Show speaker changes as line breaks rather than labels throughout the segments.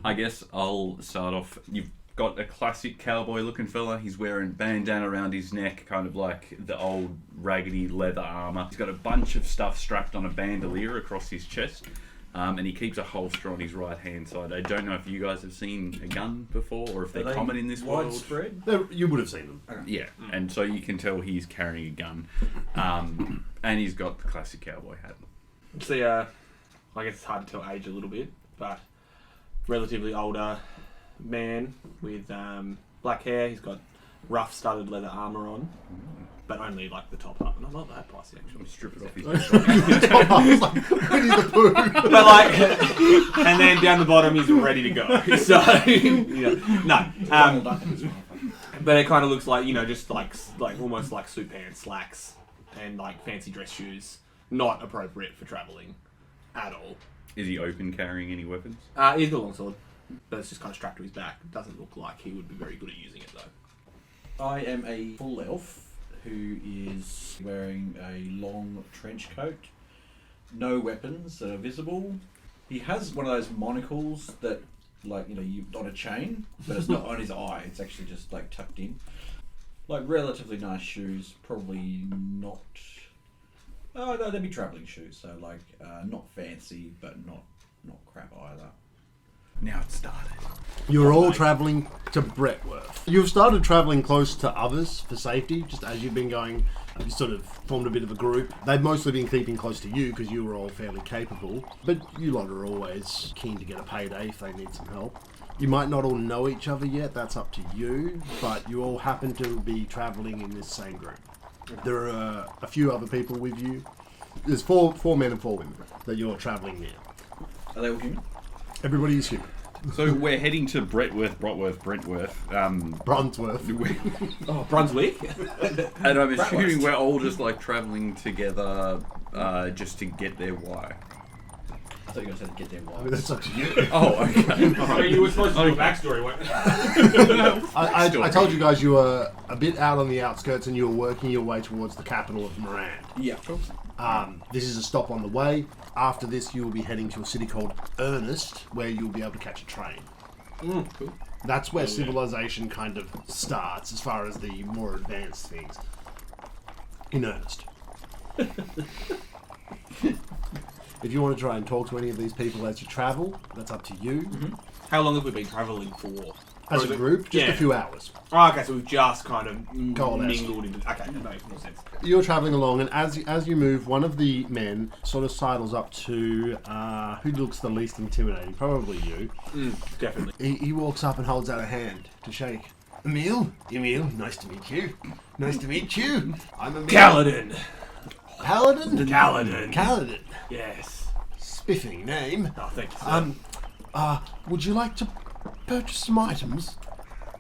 I guess I'll start off. You've got a classic cowboy-looking fella. He's wearing bandana around his neck, kind of like the old raggedy leather armour. He's got a bunch of stuff strapped on a bandolier across his chest. And he keeps a holster on his right-hand side. I don't know if you guys have seen a gun before, or if they're common in this world.
Widespread?
You would have seen them.
Okay.
Yeah, and so you can tell he's carrying a gun. And he's got the classic cowboy hat.
It's I guess it's hard to tell age a little bit, but relatively older man with black hair. He's got rough studded leather armour on, but only like the top half. No, not that pricey actually.
Strip it off his
Winnie the Pooh.
But like, and then down the bottom he's ready to go. So, no. But it kind of looks like, just like almost like suit pants, slacks, and like fancy dress shoes. Not appropriate for travelling at all.
Is he open carrying any weapons?
He's got a longsword, but it's just kind of strapped to his back. It doesn't look like he would be very good at using it though.
I am a full elf who is wearing a long trench coat. No weapons that are visible. He has one of those monocles that, you've on a chain, but it's not on his eye. It's actually just like tucked in. Like relatively nice shoes. Probably not. Oh no, they'd be travelling shoes. So not fancy, but not crap either.
Now it started.
You're all travelling to Bretworth. You've started travelling close to others for safety, just as you've been going. You sort of formed a bit of a group. They've mostly been keeping close to you because you were all fairly capable. But you lot are always keen to get a payday if they need some help. You might not all know each other yet, that's up to you. But you all happen to be travelling in this same group. There are a few other people with you. There's four men and 4 women that you're travelling near.
Are they all human?
Everybody is human.
So we're heading to Brentworth.
Brunsworth.
Brunswick?
And I'm assuming we're all just like travelling together just to get there. Why?
I thought you guys had to get there.
I mean, that's up to you.
Oh, okay.
So you were supposed to do a backstory.
I told you guys you were a bit out on the outskirts and you were working your way towards the capital of Morand.
Yeah.
This is a stop on the way. After this, you will be heading to a city called Ernest, where you'll be able to catch a train.
Cool.
That's where civilization kind of starts, as far as the more advanced things. In earnest. If you want to try and talk to any of these people as you travel, that's up to you.
Mm-hmm. How long have we been travelling for?
As a group, just a few hours.
Oh, okay, so we've just kind of
Coalesced.
mingled into... Okay, that makes more sense.
You're travelling along, and as you move, one of the men sort of sidles up to who looks the least intimidating. Probably you.
Definitely.
He walks up and holds out a hand to shake. Emil, nice to meet you. Nice to meet you. I'm Emil.
Kaladin.
Paladin? Kaladin.
Yes.
Spiffing name.
Oh, thank you, sir.
Would you like to purchase some items?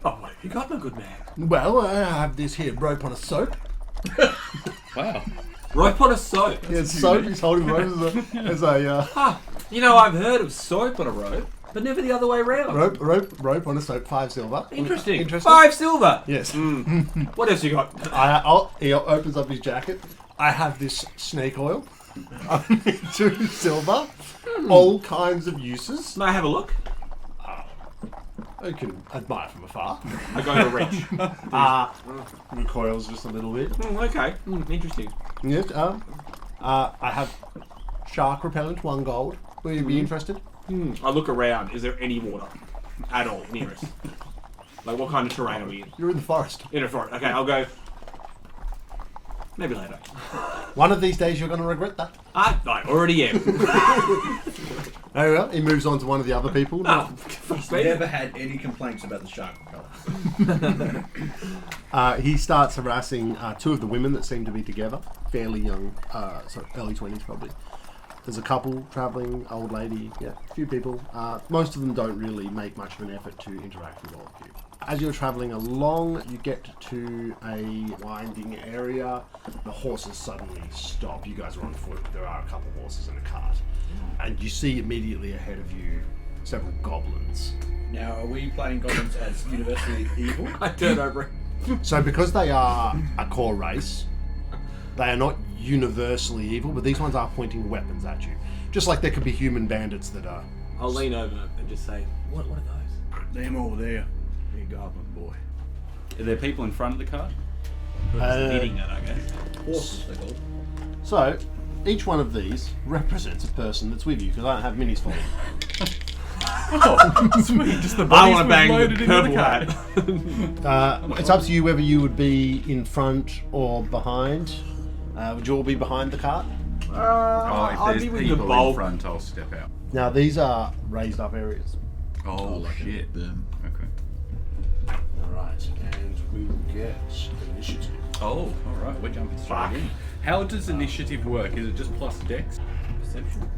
Oh, what have you got, my good man?
Well, I have this here rope on a soap.
Wow.
Rope on a soap.
Yeah, it's soap. He's holding rope as a
I've heard of soap on a rope, but never the other way around.
rope on a soap. 5 silver.
Interesting. 5 silver.
Yes.
What else you got?
He opens up his jacket. I have this snake oil. 2 silver. All kinds of uses.
May I have a look?
I can admire from afar.
I go to reach.
Recoils just a little bit.
Okay. Interesting.
Yes. I have shark repellent, 1 gold. Will you be interested?
I look around. Is there any water at all near us? Like, what kind of terrain are we in?
You're in the forest.
In a forest. Okay, I'll go. Maybe later.
One of these days you're going to regret that.
I already am.
There we go. He moves on to one of the other people.
Never had any complaints about the shark repellent.
He starts harassing 2 of the women that seem to be together. Fairly young, early 20s probably. There's a couple travelling, old lady, a few people. Most of them don't really make much of an effort to interact with all of you. As you're travelling along, you get to a winding area. The horses suddenly stop. You guys are on foot. There are a couple horses and a cart. And you see immediately ahead of you several goblins.
Now, are we playing goblins as universally evil?
I turn over.
So because they are a core race, they are not universally evil, but these ones are pointing weapons at you. Just like there could be human bandits that are...
I'll lean over and and just say, what are those?
Them over there. Hey, Goblin boy. Are there people in front of the cart?
Eating it, I guess.
Horses, they're called.
So, each one of these represents a person that's with you, because I don't have minis for them.
Oh, sweet. Just the
I want to
bodies
bang
loaded
the
into
purple
cart.
hat.
It's up to you whether you would be in front or behind. Would you all be behind the cart?
Oh, if
I'll
there's
be with
people
the bulk.
in front, I'll step out.
Now, these are raised up areas.
Oh, shit. Okay.
Alright, and we will get initiative.
Oh, alright, we're jumping straight in. How does initiative work? Is it just plus dex?
Perception.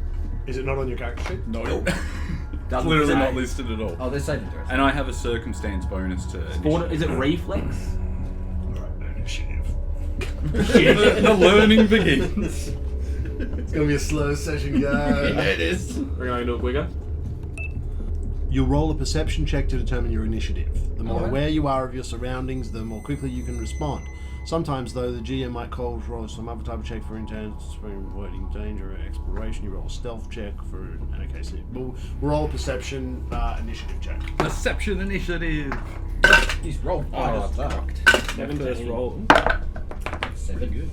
Is it not on your character sheet?
No.
Doesn't
Literally
say.
not listed at all.
Oh, they're saving throws.
And I have a circumstance bonus to initiative.
Is it reflex?
Alright, initiative.
The learning begins.
It's going to be a slow session, guys.
It is.
We're going to do it quicker.
You'll roll a perception check to determine your initiative. The more
Alright.
aware you are of your surroundings, the more quickly you can respond. Sometimes, though, the GM might call to roll some other type of check for intense, for avoiding danger or exploration. You roll a stealth check for... Okay, so we'll roll a perception initiative check.
Perception initiative.
He's rolled high like that.
17.
roll.
7 good.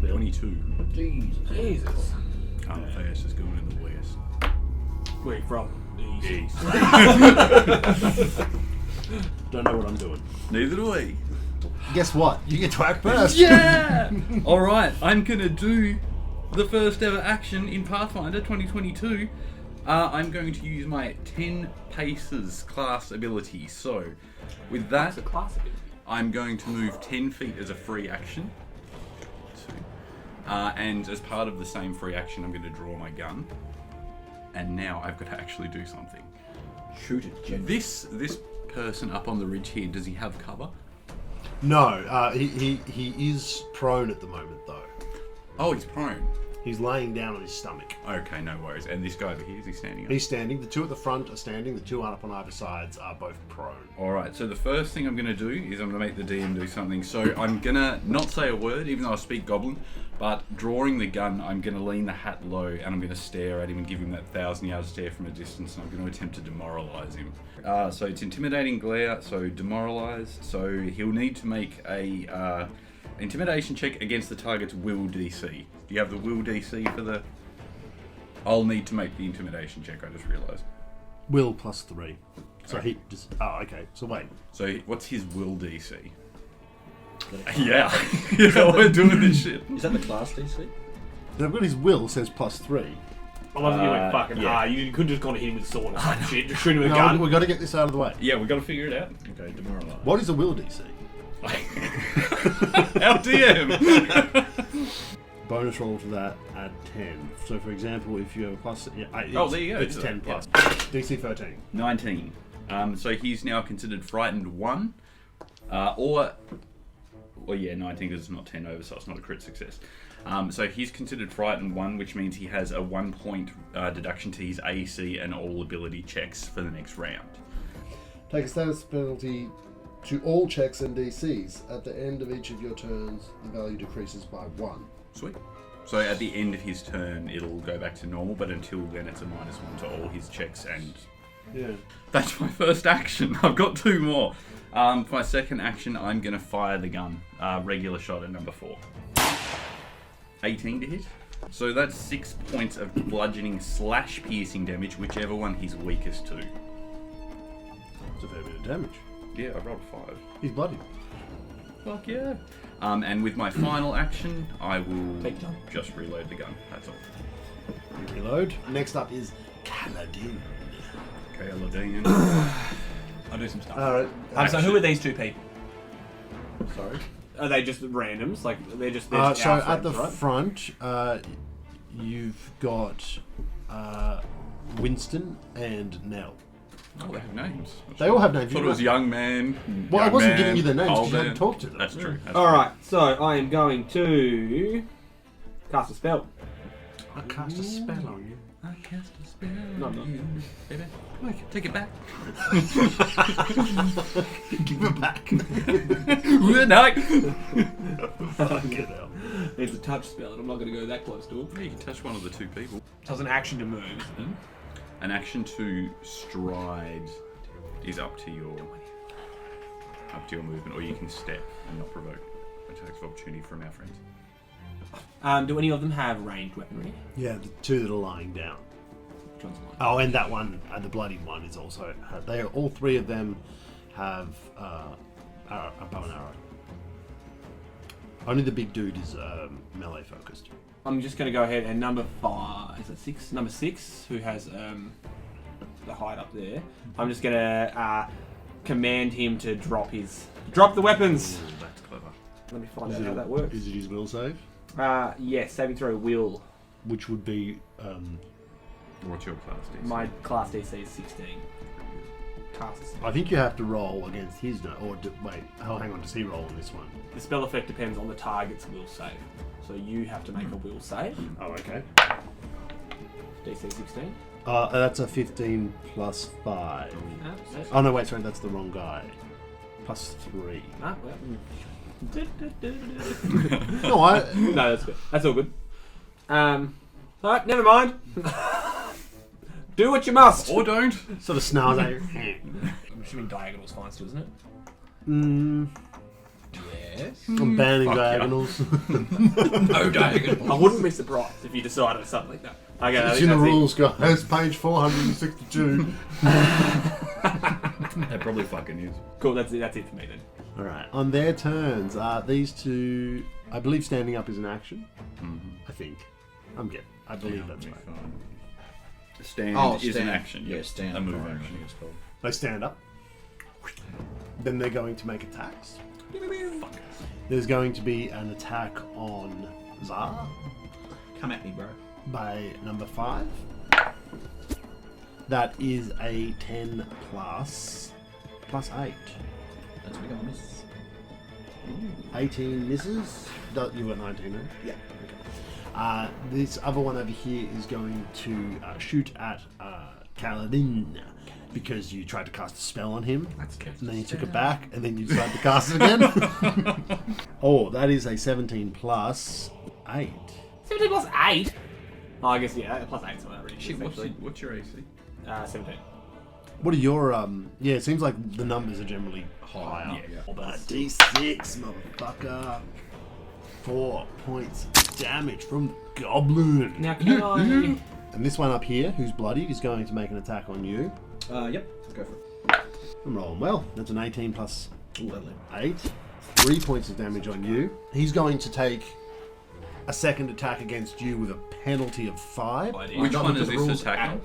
22.
Jesus.
Jesus.
I'm fast as going in the west.
Where you from? The east.
Don't know what I'm doing.
Neither do we.
Guess what? You get to act first.
Yeah! Alright, I'm gonna do the first ever action in Pathfinder 2022. I'm going to use my 10 paces class ability. So, with that,
That's a classic.
I'm going to move 10 feet as a free action. And as part of the same free action, I'm going to draw my gun. And now I've got to actually do something.
Shoot it, Jen.
This person up on the ridge here, does he have cover?
No, he is prone at the moment, though.
Oh, he's prone.
He's laying down on his stomach.
Okay, no worries. And this guy over here, is he standing up?
He's standing. The two at the front are standing. The two up on either sides are both prone.
Alright, so the first thing I'm going to do is I'm going to make the DM do something. So I'm going to not say a word, even though I speak Goblin, but drawing the gun, I'm going to lean the hat low and I'm going to stare at him and give him that 1,000-yard stare from a distance, and I'm going to attempt to demoralize him. So it's intimidating glare, so demoralize. So he'll need to make a intimidation check against the target's will DC. Do you have the will DC for the... I'll need to make the intimidation check, I just realised.
Will plus 3. So he just... Oh, okay. So wait.
So what's his will DC? Yeah, we're doing this shit.
Is that the class DC?
I've got his will says plus 3.
I love that you went fucking
yeah.
hard. You could just gone to hit him with a sword or some shit. Just shoot him with a
No,
gun.
we've got to get this out of the way.
Yeah, we've got to figure it out.
Okay, demoralize.
What is a will DC?
Our DM.
Bonus roll to that, add 10. So, for example, if you have a plus... Yeah,
Oh, there you go.
It's
So,
10
yeah.
plus. DC 13.
19. So he's now considered frightened 1. Well, yeah, 19 because it's not 10 over, so it's not a crit success. So he's considered frightened 1, which means he has a 1 point deduction to his AC and all ability checks for the next round.
Take a status penalty to all checks and DCs. At the end of each of your turns, the value decreases by 1.
Sweet. So at the end of his turn, it'll go back to normal, but until then, it's a -1 to all his checks, and
Yeah.
that's my first action. I've got 2 more. For my second action, I'm going to fire the gun. Regular shot at number 4. 18 to hit. So that's 6 points of bludgeoning / piercing damage, whichever one he's weakest to.
It's a fair bit of damage.
Yeah, I rolled a 5.
He's bloody.
Fuck yeah. And with my final action, I will
Take time.
just reload the gun. That's all.
You reload. Next up is Kaladin.
Okay, Aladdin.
I'll do some stuff.
Alright.
So who are these 2 people?
Sorry.
Are they just randoms? Like they're just
So
our
at the
friends, right?
front, you've got Winston and Nell.
Oh, they have names.
They all have names.
I thought it was young man.
Well, I
young
wasn't
man,
giving you their names
old
because you hadn't
man.
talked to them.
That's true. That's
All
true.
right. So I am going to cast a spell.
I cast a spell on you.
I cast a spell
No,
on
no.
you, baby. Take it back.
Give it back.
Get out.
It's a touch spell, and I'm not going to go that close to him.
You can touch one of the 2 people.
So it's an action to move.
An action to stride is up to your movement, or you can step and not provoke attacks of opportunity from our friends.
Do any of them have ranged weaponry?
Yeah, the two that are lying down.
Which one's mine?
Oh, and that one, the bloodied one, is also. All three of them have a bow and arrow. Only the big dude is melee focused.
I'm just going to go ahead and number 5, is it 6? Number 6, who has the hide up there. I'm just going to command him to drop the weapons.
Ooh, that's clever.
Let me find out how that works.
Is it his will save?
Yes, saving throw will.
Which would be.
What's your class, DC?
My class DC is 16. Casts.
I think you have to roll against his. Hang on. Does he roll on this one?
The spell effect depends on the target's will save. So you have to make a will save.
Oh, okay.
DC 16.
That's a 15 plus 5. Oh, no, wait, sorry, that's the wrong guy. Plus 3.
Ah, well.
No,
No, that's good. That's all good. Alright, never mind. Do what you must.
Or don't.
Sort of snarls at you.
I'm assuming diagonal's fine still, isn't it?
Yes.
I'm banning
Fuck yeah.
diagonals.
No diagonal.
I wouldn't be surprised if you decided something like that. Okay, I
It's
think
in the
that's it.
rules, guys. Page 462.
That probably fucking is.
Cool, that's it for me then.
Alright, on their turns, these two. I believe standing up is an action. I think. I believe that's right.
Stand is an action.
Yeah, stand.
A move
action.
action.
It's called.
They stand up. Then they're going to make attacks. There's going to be an attack on Zar
Come at me, bro.
by number 5. That is a 10 plus 8.
That's we got miss.
18 misses. You got 19, right?
Yeah.
Okay. This other one over here is going to shoot at Kaladin because you tried to cast a spell on him.
That's good.
And then you took it back, and then you decided to cast it again. Oh, that is a 17 plus 8.
17 plus 8? Oh, I guess, yeah, plus 8 is what I really
Shit,
actually.
what's your AC?
17.
What are your yeah, it seems like the numbers are generally higher.
Yeah.
But D6, motherfucker. 4 points of damage from the Goblin.
Now, can I...
And this one up here, who's bloodied, is going to make an attack on you.
Yep. Go for it.
I'm rolling well. That's an 18 plus
Ooh, lovely.
8. 3 points of damage on you. He's going to take a second attack against you with a penalty of 5.
Which
Not
one
looked
is
at the
this
rules
attack
at
on?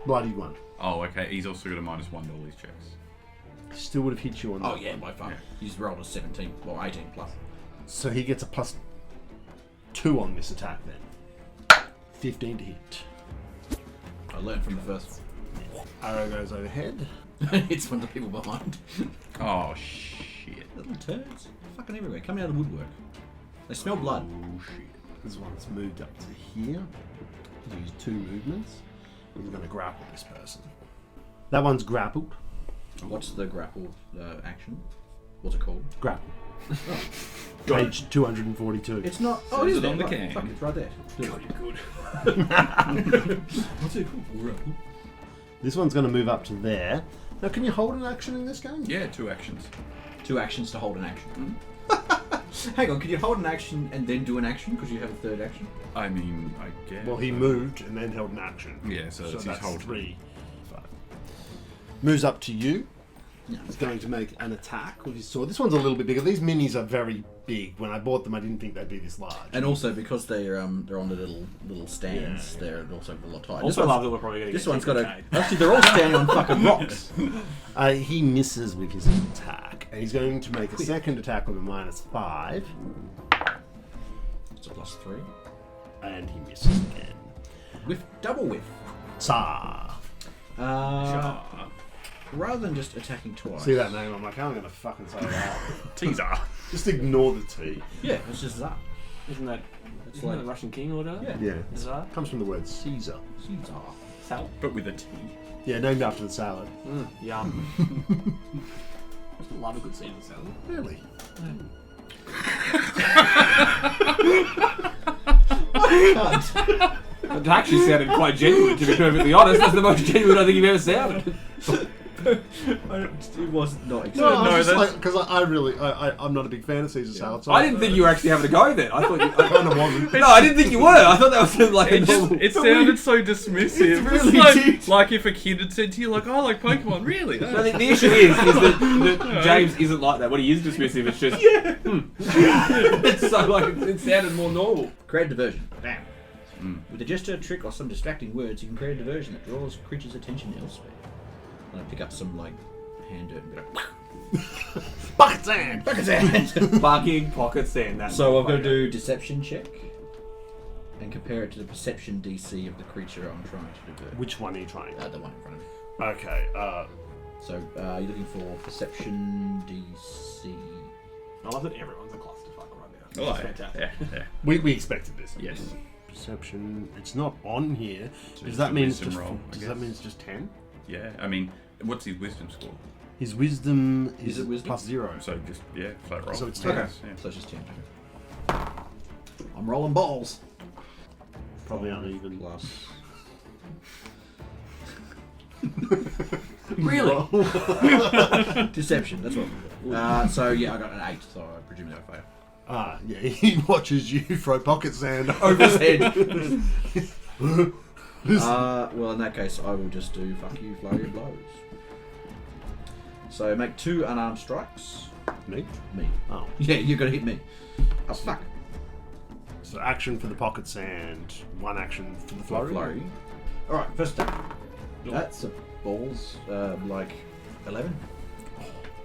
Bloodied one.
Oh, okay. He's also got a -1 to all these checks.
Still would have hit you on
Oh
that
yeah,
one.
by far.
Yeah.
He's rolled a 17 or 18 plus.
So he gets a plus 2 on this attack then. 15 to hit.
I learned from the first.
Arrow goes overhead.
It's one of the people behind.
Oh, shit.
Little turds. Fucking everywhere. Coming out of the woodwork. They smell blood.
Oh, shit.
This one's moved up to here. Use 2 movements. We're going to grapple this person. That one's grappled.
What's the grapple action? What's it called?
Grapple. Page 242.
It's not.
So
Oh, it
is
is
it on
there.
the
Right.
can?
Fuck, it's right there.
God, you're good.
What's it called? Grapple.
This one's going to move up to there. Now, can you hold an action in this game?
Yeah, 2 actions.
2 actions to hold an action. Hang on, can you hold an action and then do an action because you have a third action?
I mean, I guess.
Well, he moved and then held an action.
Yeah, so it's his
that's
whole
3. 5. Moves up to you.
Yeah.
He's going to make an attack with his sword. This one's a little bit bigger. These minis are very big. When I bought them, I didn't think they'd be this large.
And also because they're on the little stands,
Yeah.
they're also a lot tighter.
Also, I love that we're probably going to
This
get
one's got a.
TPK'd.
Actually, they're all standing on fucking rocks.
He misses with his attack. And he's going to make a second attack with a -5.
It's a +3.
And he misses again.
With double whiff.
Sa.
Rather than just attacking twice.
See that name? I'm like, I'm going to fucking say that.
Teaser.
Just ignore the T.
Yeah, it's just that.
Isn't that
It's
isn't
like
that the Russian king or whatever?
Yeah.
Yeah.
Czar?
Comes from the word Caesar.
Caesar.
Sal?
But with a T.
Yeah, named after the salad.
Yum. I still love a good Caesar salad.
Really?
Cunt.
It actually sounded quite genuine, to be perfectly honest. That's the most genuine I think you've ever sounded.
It was not
No, I was just
that's-
like, because I'm not a big fan of Caesar salad. So
I didn't think you were actually having a go then. I thought you...
I kind of wasn't.
No, I didn't think you were. I thought that was like a normal...
It sounded so dismissive.
It really
It's
did.
like if a kid had said to you, like, "Oh, I like Pokemon." Really?
No, the issue is that James isn't like that. When he is dismissive, it's just... It's so like, it sounded more normal.
Create a diversion. Bam. With a gesture, trick, or some distracting words, you can create a diversion that draws creatures' attention elsewhere. And I pick up some, like, hand dirt and be like,
Bucket sand!
bucket sand!
Fucking pocket sand. That's
So I've got to do deception check and compare it to the perception DC of the creature I'm trying to divert.
Which one are you trying?
The one in front of me.
Okay,
So you're looking for perception DC.
I love that everyone's a clusterfuck right now.
Oh,
It's fantastic.
yeah.
we expected this.
Yes.
Perception. It's not on here.
So
Does
it's
that
a
mean it's
wisdom
just?
roll, I
Does that
guess.
mean it's just 10?
Yeah. I mean, what's his wisdom score?
His wisdom
Is it wisdom?
+0.
So just flat roll.
So it's
Yeah,
10.
yeah.
So it's just 10. I'm rolling balls.
Probably uneven.
Plus.
Really?
Deception, that's what. So yeah, I got an 8, so I presume they'll fail.
Yeah, he watches you throw pocket sand
Over his head. Well, in that case, I will just do fuck you, flurry of blows. So make 2 unarmed strikes.
Me?
Me.
Oh.
Yeah, you're gonna hit me. Oh fuck.
So action for the pocket sand, 1 action for the flurry.
Flurry. Alright, first attack. That's a balls, like 11.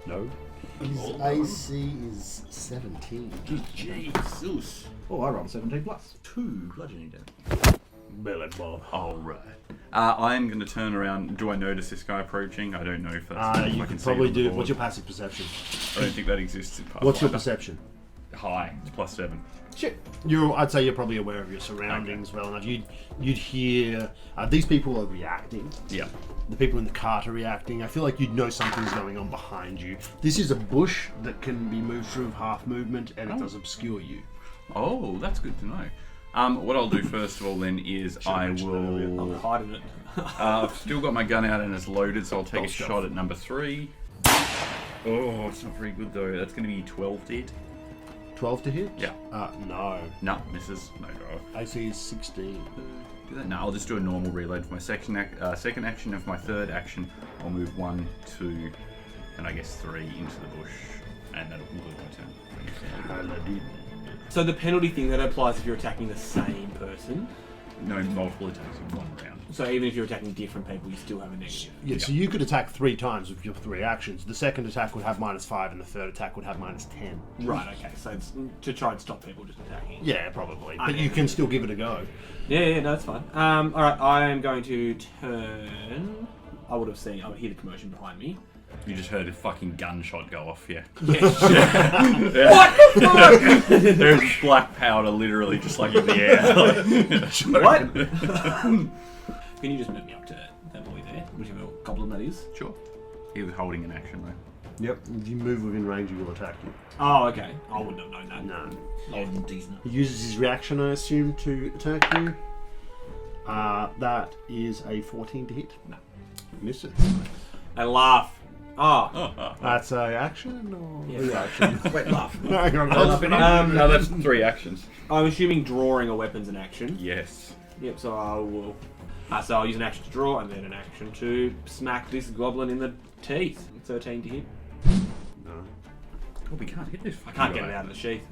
No.
His AC is 17.
Jesus.
Oh, I rolled 17 plus. 2 bludgeoning damage.
Billy Bob.
All right. I'm going to turn around. Do I notice this guy approaching? I don't know if that's. if
You
I
could
see
probably
it on the
do.
board.
What's your passive perception?
I don't think that exists in Pathfinder.
What's your perception?
High. It's +7.
Shit.
I'd say you're probably aware of your surroundings well enough. You'd hear these people are reacting.
Yeah.
The people in the cart are reacting. I feel like you'd know something's going on behind you. This is a bush that can be moved through half movement, and it does obscure you.
Oh, that's good to know. What I'll do first of all then is I
I'm
will.
hiding it.
I've still got my gun out and it's loaded, so I'll take a
Stealth.
shot at number 3. Oh, it's not very good though. That's going to be 12 to hit.
12 to hit?
Yeah.
No.
No, misses. No draw.
AC is 16.
Do that? No, I'll just do a normal reload for my second action. Of my third action, I'll move 1, 2, and I guess 3 into the bush, and that'll conclude my turn.
So the penalty thing that applies if you're attacking the same person.
No, multiple attacks in 1 round.
So even if you're attacking different people, you still have a negative.
Yeah, so you could attack 3 times with your 3 actions. The second attack would have -5, and the third attack would have -10.
Right. Okay. So it's to try and stop people just attacking.
Yeah, probably. But
Okay.
you can still give it a go.
Yeah, no, that's fine. All right, I am going to turn. I would hear the commotion behind me.
You just heard a fucking gunshot go off, yeah.
Yeah.
What the fuck? There's black powder literally just like in the air.
What? Can you just move me up to that boy there? Whichever goblin that is.
Sure. He was holding an action though.
Yep. If you move within range, he will attack you.
Oh, okay. I wouldn't have known that.
No.
I wasn't decent.
He uses his reaction, I assume, to attack you. That is a 14 to hit.
No.
Miss it.
I laugh. Oh.
That's a action or
Yeah.
reaction?
Wait, laugh.
No, hang on.
No, that's 3 actions.
I'm assuming drawing a weapon's an action.
Yes.
Yep, so I will. So I'll use an action to draw and then an action to smack this goblin in the teeth. 13 to hit.
No.
Oh, we can't hit this
I
fucking
can't get
guy.
it out of the sheath.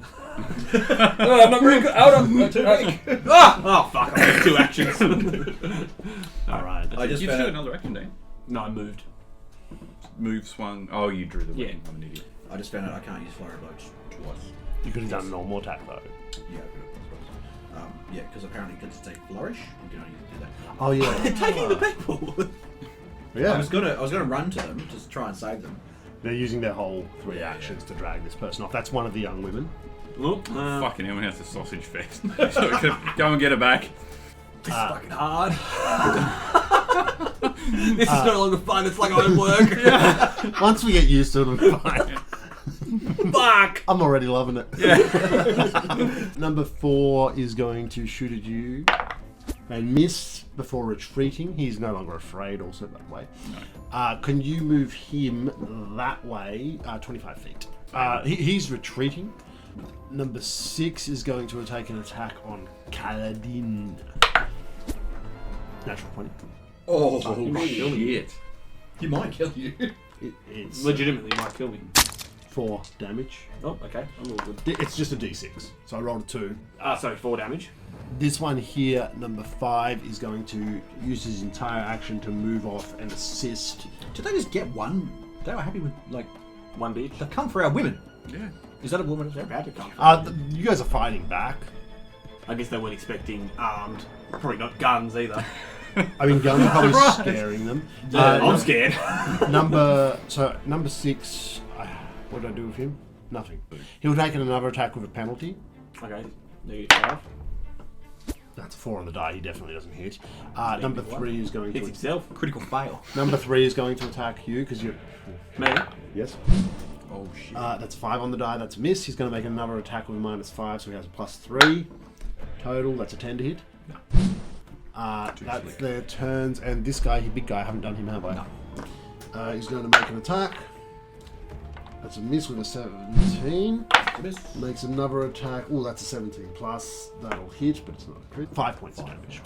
No, I'm not very good. Hold on. Oh, fuck. I have 2 actions.
Alright.
I just
You
found
do
out,
another action, don't you?
No, I moved.
Move, swung. Oh, you drew the
Yeah.
weapon. I'm an idiot.
I just found out I can't use flurry of blows twice.
You could have done a normal attack though.
Yeah, I suppose. Yeah, because apparently because it's a flourish, you can only do that.
Oh yeah.
Taking the people.
I
Yeah.
was gonna run to them to try and save them.
They're using their whole 3 actions to drag this person off. That's one of the young women.
Look,
Fucking hell, that's a sausage fest. So we could go and get her back.
this is fucking hard. This is no longer fun. It's like homework.
Once we get used to it, it'll be fine.
Fuck.
I'm already loving it. Yeah. Number 4 is going to shoot at you. and miss before retreating. He's no longer afraid, also, that way.
No.
Can you move him that way? 25 feet. He's retreating. Number 6 is going to take an attack on Kaladin. Natural 20.
Oh,
Shit.
he might kill you.
It's
Legitimately might kill me.
4 damage.
Oh, okay. I'm all good.
It's just a d6, so I rolled a 2.
Sorry, 4 damage.
This one here, number 5, is going to use his entire action to move off and assist.
Did they just get one? They were happy with, like,
One bitch.
they've come for our women.
Yeah.
Is that a woman?
They're about to come.
You guys are fighting back.
I guess they weren't expecting armed. Probably not guns either.
I mean, guns are probably scaring them.
I'm scared.
Number 6. What did I do with him? Nothing. He'll take another attack with a penalty.
Okay. -5.
That's a 4 on the die. He definitely doesn't hit. Number 3 is going
Hits
to.
himself.
Critical fail.
Number 3 is going to attack you because you're.
Me.
Yes.
Oh shit.
That's 5 on the die. That's a miss. He's going to make another attack with a -5, so he has a +3 total. That's a 10 to hit. That's their turns, and this guy, big guy, I haven't done him, have I?
No.
He's going to make an attack. That's a miss with a 17.
Miss.
Makes another attack. Oh, that's a 17 plus. That'll hit, but it's not a crit. 5 points of damage.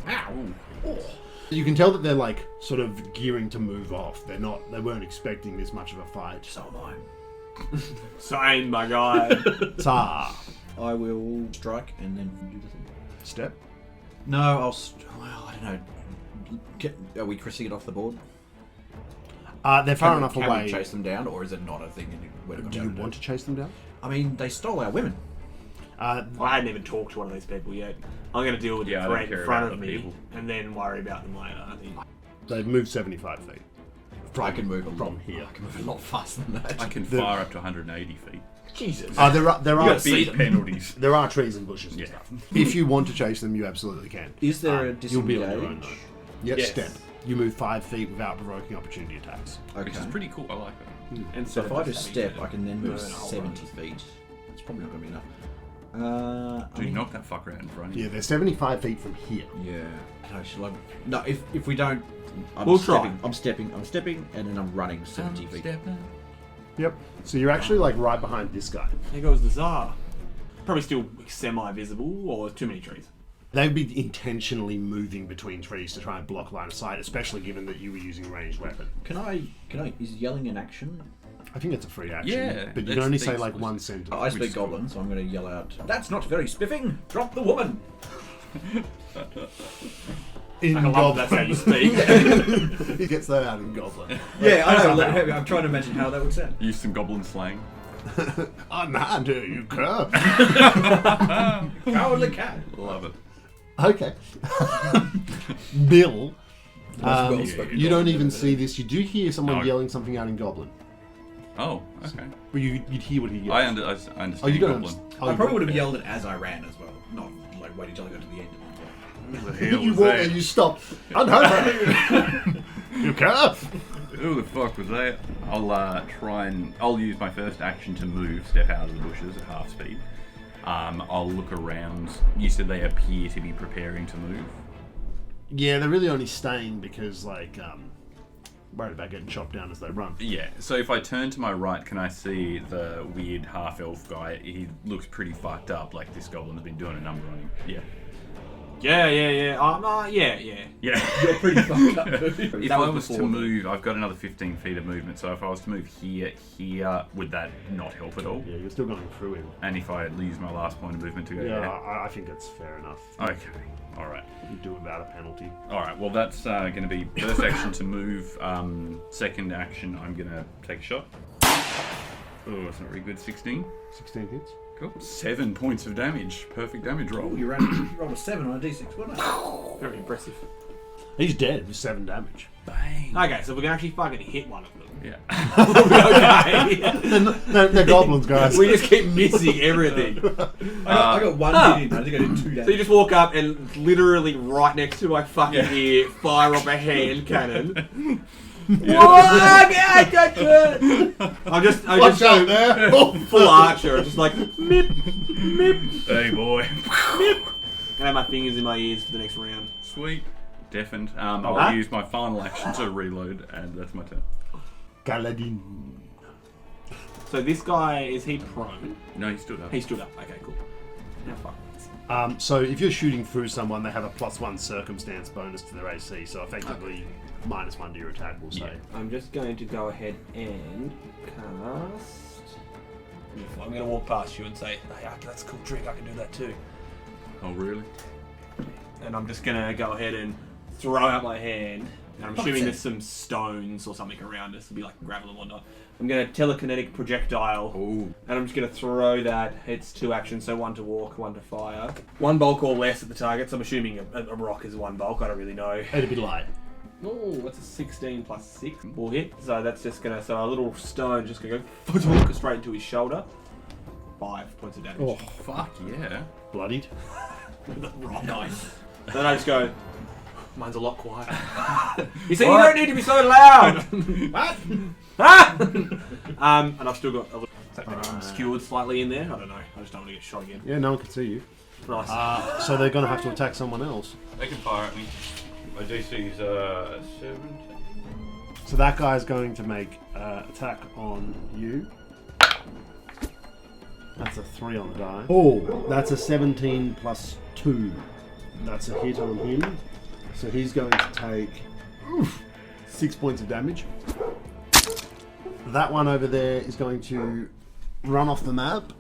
Ow.
You can tell that they're like sort of gearing to move off. They weren't expecting this much of a fight.
So am I.
Same, my guy.
Tsar.
I will strike and then do the thing.
Step.
No, well, I don't know. Are we crossing it off the board?
They're far enough
Can
away.
we chase them down, or is it not a thing?
Do you want to chase them down?
I mean, they stole our women.
I hadn't even talked to one of these people yet. I'm going to deal with
Yeah, I
the
don't
threat
care
in front
about
of
the
me
people.
and then worry about them later. I think.
They've moved 75 feet.
I can move
from here.
I can move a lot faster than that.
I can fire up to 180 feet.
Jesus.
There are
Big penalties.
there are trees and bushes and
Yeah.
stuff. If you want to chase them, you absolutely can.
Is there a
You'll be on your own
disengage?
though. Yep,
Yes.
step. You move 5 feet without provoking opportunity attacks.
Which is pretty cool. I like that.
And
So if I just
savage,
step, I can then move
burn a whole
70
bunch.
feet. It's probably not going to be enough.
Do you knock that fucker out in front of you?
Yeah, they're 75 feet from here.
Yeah. No, shall I? No, if we don't,
We'll try.
I'm stepping, and then I'm running 70 feet.
Yep. So you're actually like right behind this guy.
There goes the Tsar. Probably still semi-visible or too many trees.
They'd be intentionally moving between trees to try and block line of sight, especially given that you were using a ranged weapon.
Can I? Is yelling an action?
I think it's a free action.
Yeah,
But you
that's
can only
the
say like
explicit.
one sentence.
I speak Goblin, so I'm going to yell out. That's not very spiffing. Drop the woman.
In
I love that's how you speak.
He gets that out in Goblin.
Yeah, I know. I'm trying to imagine how that would sound.
Use some goblin slang.
Unhand you cur.
Cowardly cat.
Love it.
Okay. Bill,
well spoken
you don't
Goblin
even
over
see this. You do hear someone
No.
yelling something out in Goblin.
Oh, okay.
But you'd hear what he yells.
I understand.
Oh, you don't
goblin.
understand.
I probably would have yelled it as I ran as well, not like waiting till I got to the end.
Who the hell
You
was
walk
that?
and you stop. Unhand you cur.
Who the fuck was that? I'll use my first action to move, step out of the bushes at half speed. I'll look around. You said they appear to be preparing to move.
Yeah, they're really only staying because like worried about getting chopped down as they run.
Yeah, so if I turn to my right, can I see the weird half-elf guy? He looks pretty fucked up, like this goblin has been doing a number on him. Yeah.
Yeah. Yeah.
You're pretty fucked up.
If
That
I
was
was to
before.
move, I've got another 15 feet of movement, so if I was to move here, would that not help at all?
Yeah, you're still going through him.
And if I lose my last point of movement to go
Yeah,
there?
I think that's fair enough.
Okay, alright.
You do without a penalty.
Alright, well that's going to be first action to move. Second action, I'm going to take a shot. Oh, that's not very good. 16.
16 hits.
Cool. 7 points of damage. Perfect damage roll.
You rolled a 7 on a d6, wasn't it?
Very impressive.
He's dead with 7 damage.
Bang.
Okay, so we can actually fucking hit one of them.
Yeah.
Okay.
They're goblins, guys.
We just keep missing everything.
I got one hit in. I think I did 2
So you
damage.
just walk up and literally right next to my fucking ear, fire off a hand cannon. I'm just
Watch
so
out there!
full archer, just like mip, mip.
Hey boy.
And have my fingers in my ears for the next round.
Sweet. Deafened. I'll
Huh?
use my final action to reload, and that's my turn.
Galadin.
So this guy, is he prone?
No, he stood up.
He stood up. Okay, cool. Now fuck.
So if you're shooting through someone, they have a +1 circumstance bonus to their AC, so effectively -1 to your attack, we'll say.
I'm just going to go ahead and cast. I'm going to walk past you and say, hey, that's a cool trick. I can do that too.
Oh, really?
And I'm just going to go ahead and throw out my hand. And I'm assuming there's some stones or something around us. It'll be like gravel and whatnot. I'm going to telekinetic projectile.
Ooh.
And I'm just going to throw that. It's 2 actions, so 1 to walk, 1 to fire. 1 bulk or less at the target. So I'm assuming a rock is 1 bulk. I don't really know.
It'd be light.
Oh, that's a 16 plus 6 will hit. So that's just going to... So a little stone just going to go straight into his shoulder. 5 points of damage.
Oh,
Fuck yeah.
bloodied.
Rock. Nice. Then I just go... Mine's a lot quieter. You see, you don't need to be so loud!
What?
Ah! And I've still got a little... I'm skewered slightly in there. I don't know. I just don't want to get shot again.
Yeah, no one can see you.
Nice.
So they're going to have to attack someone else.
They can fire at me. My DC is 17.
So that guy's going to make attack on you. That's a 3 on the die. Oh, that's a 17 plus 2. That's a hit on him. So he's going to take 6 points of damage. That one over there is going to run off the map,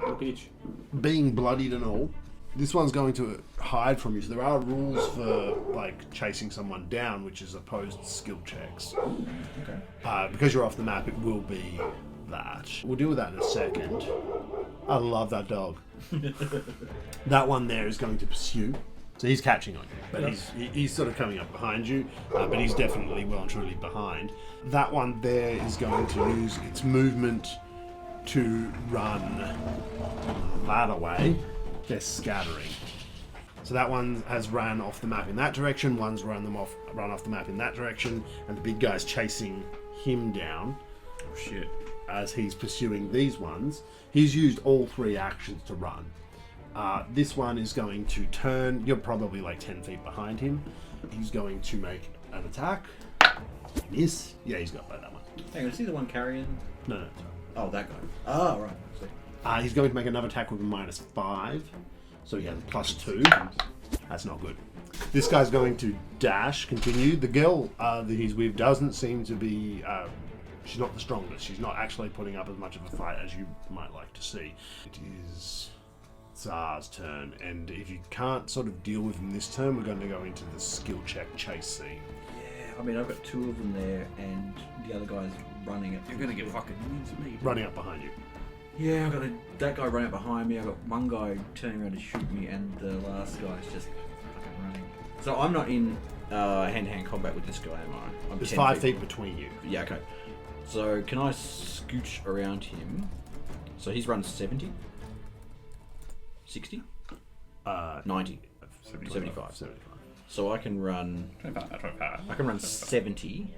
What a bitch.
being bloodied and all. This one's going to hide from you. So there are rules for like chasing someone down, which is opposed skill checks.
Okay.
Because you're off the map, it will be that. We'll deal with that in a second. I love that dog. That one there is going to pursue. So he's catching on you, but he's sort of coming up behind you, but he's definitely well and truly behind. That one there is going to use its movement to run that away. They're scattering. So that one has run off the map in that direction, one's run off the map in that direction, and the big guy's chasing him down.
Oh shit.
As he's pursuing these ones. He's used all 3 actions to run. This one is going to turn. You're probably like 10 feet behind him. He's going to make an attack. Miss. Yeah, he's got that one.
Hang on, is he the one carrying?
No.
Oh, that guy. Oh, right. I see.
He's going to make another attack with a -5. So he has a +2. That's not good. This guy's going to dash, continue. The girl that he's with doesn't seem to be... she's not the strongest. She's not actually putting up as much of a fight as you might like to see. It is Tsar's turn, and if you can't sort of deal with him this turn, we're going to go into the skill check chase scene.
Yeah, I mean, I've got 2 of them there, and the other guy's running at...
You're gonna get fucking millions of me.
Running up behind you.
Yeah, I've got that guy running up behind me, I've got one guy turning around to shoot me, and the last guy's just fucking running. So I'm not in hand-to-hand combat with this guy, am I? I'm
There's
10
5 feet between you.
Yeah, okay. So can I scooch around him? So he's run 70? 60? 90? 75. So I can run...
25.
I can run 70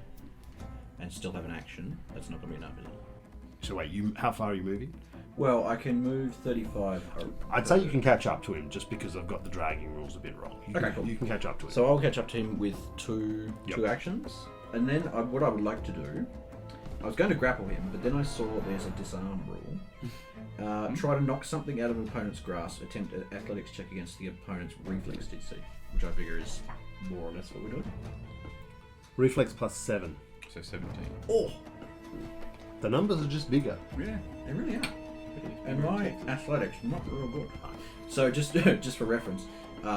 and still have an action. That's not going to be enough, is it?
So wait, how far are you moving?
Well, I can move 35.
I'd say you can catch up to him just because I've got the dragging rules a bit wrong. You can catch up to him.
So I'll catch up to him with two
Yep.
actions. And then what I would like to do, I was going to grapple him, but then I saw there's a disarm rule. Try to knock something out of an opponent's grasp. Attempt an athletics check against the opponent's reflex DC, which I figure is more or less what we're doing.
Reflex +7.
So 17.
Oh,
The numbers are just bigger.
Yeah.
they really are. And my athletics not real good. So just for reference,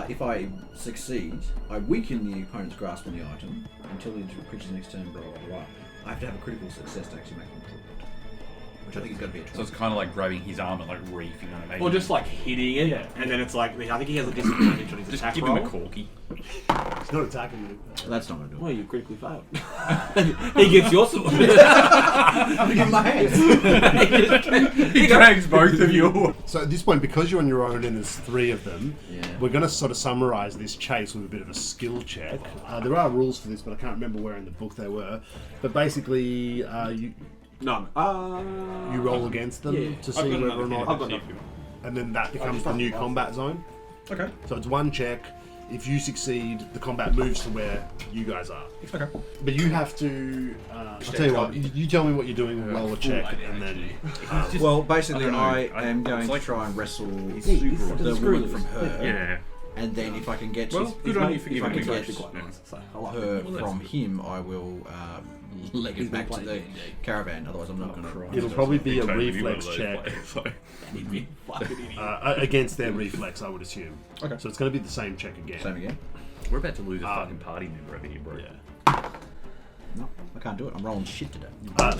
if I succeed, I weaken the opponent's grasp on the item until the creature's next turn. Blah blah blah. I have to have a critical success to actually make them critical, which I think is going to be a 20.
So it's kind of like grabbing his arm and like reefing on it. Maybe.
Or just like hitting it, and then it's like, I think he has a disadvantage on his
just
attack
give
roll.
him a corky.
It's not attacking you.
That's not going to do it.
Well, you critically failed. He gets your sword.
I'm in my hands.
He drags both of you.
So at this point, because you're on your own and there's 3 of them,
Yeah.
we're going to sort of summarise this chase with a bit of a skill check. There are rules for this, but I can't remember where in the book they were. But basically, you
No.
roll against them
Yeah.
to see whether or not...
I've got nothing.
And then that becomes the new combat zone.
Okay.
So it's one check. If you succeed, the combat moves to where you guys are.
Okay.
But you have to. I'll tell you what. You tell me what you're doing. We'll roll a check, and then.
Well, basically,
I don't know.
I am going
it's
to
like-
try and wrestle
super
the
screw
woman
loose.
from her.
Yeah.
And then if I can get
Well, good on you for
if I
giving
can
me
get
grace.
quite nice. So I like
her
Well, that's
from
good.
him, I will leg
He's
it back
been
to the
playing D&D.
caravan. Otherwise, I'm not going to.
It'll probably be a
Totally one of
reflex
those
check
players, so-
He'd be fucking idiot.
against their reflex, I would assume.
Okay.
So it's going to be the same check again.
Same again.
We're about to lose a fucking party member over here, bro.
Yeah.
No, I can't do it. I'm rolling shit today.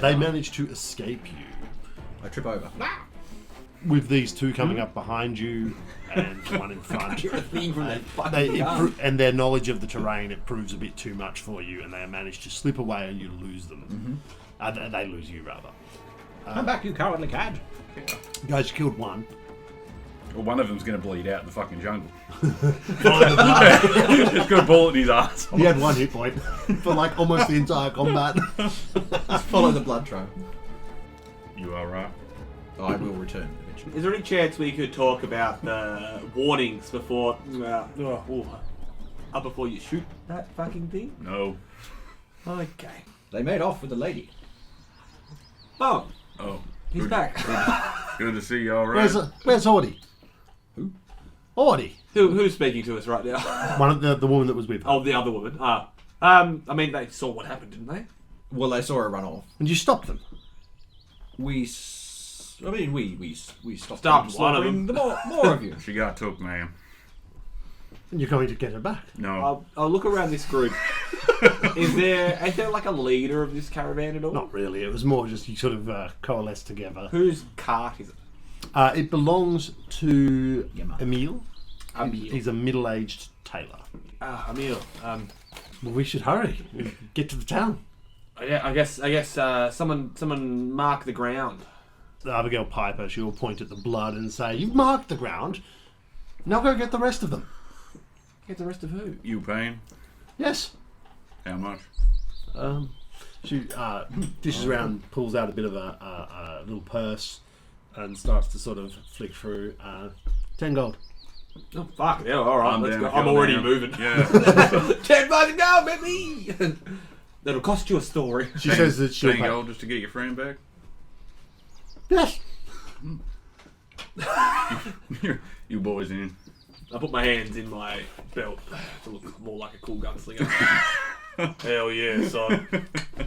They manage to escape you.
I trip over.
With these two coming up behind you and one in front.
Get the thing from that fucking
They
gun.
and their knowledge of the terrain, it proves a bit too much for you, and they manage to slip away, and you lose them. They lose you rather.
Come back, you cowardly cad.
You guys killed one.
Well, one of them's going to bleed out in the fucking jungle. It's got a bullet in his ass.
He had one hit point for like almost the entire combat.
Just follow the blood trail.
You are right.
I will return eventually.
Is there any chance we could talk about the warnings before before you shoot that fucking thing?
No.
Okay.
They made off with the lady.
Oh,
Oh.
he's
good,
back.
Good to see you, alright.
Where's Audie?
Who?
Audie.
Who's speaking to us right now?
One of the woman that was with her.
Oh, the other woman. I mean, they saw what happened, didn't they?
Well, they saw her run off.
And you stopped them.
We stopped
Stopped
them
one of
slaughtering
them.
the more of you.
She got took, ma'am.
And you're going to get her back.
No.
I'll look around this group. Is there like a leader of this caravan at all?
Not really. It was more just you sort of coalesce together.
Whose cart is it?
It belongs to
Yama.
Emil.
Emil.
He's a middle-aged tailor.
Emil.
Well, we should hurry. Get to the town.
Yeah, I guess. Someone mark the ground.
Abigail Piper, she will point at the blood and say, "You've marked the ground. Now go get the rest of them."
Get the rest of who?
You paying?
Yes.
How much?
She dishes around, pulls out a bit of a little purse, and starts to sort of flick through. 10 gold.
Oh, fuck yeah! All right, let's
down
go.
if
I'm
you're
already
down.
moving.
Yeah.
10 bucks to go, baby. That'll cost you a story.
She says that she'll
10
pay.
gold just to get your friend back?
Yes.
You boys in.
I put my hands in my belt to look more like a cool gunslinger. Hell yeah, son.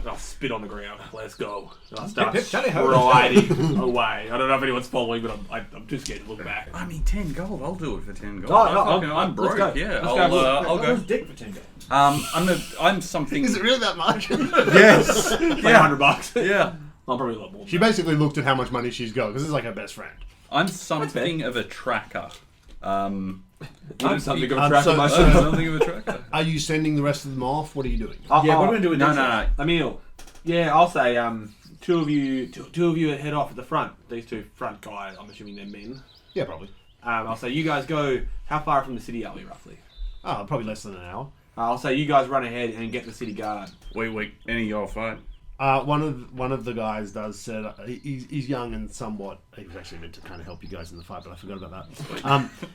I'll spit on the ground. Let's go. And I'll start
Pip, tally ho.
riding away. I don't know if anyone's following, but I'm too scared to look back.
I mean, 10 gold. I'll do it for 10 gold.
Oh, no,
I'm
let's
broke.
go.
Yeah,
Let's
I'll
go.
go.
dick for 10 gold.
I'm something.
Is it really that much?
Yes.
Like
Yeah.
$100.
Yeah.
I'm probably a lot more.
She basically looked at how much money she's got because it's like her best friend.
I'm something of a tracker.
I'm something of a
I'm
tracker
so-
myself.
Something of a tracker.
Are you sending the rest of them off? What are you doing?
Yeah, what am I going to do with
No,
this?
no.
Emil, yeah, I'll say two of you head off at the front. These two front guys, I'm assuming they're men.
Yeah, probably.
I'll say you guys go. How far from the city are we roughly?
Oh, probably less than an hour.
I'll say you guys run ahead and get the city guard.
Wait. Any of y'all fight?
One of the guys does said he's young and somewhat. He was actually meant to kind of help you guys in the fight, but I forgot about that. He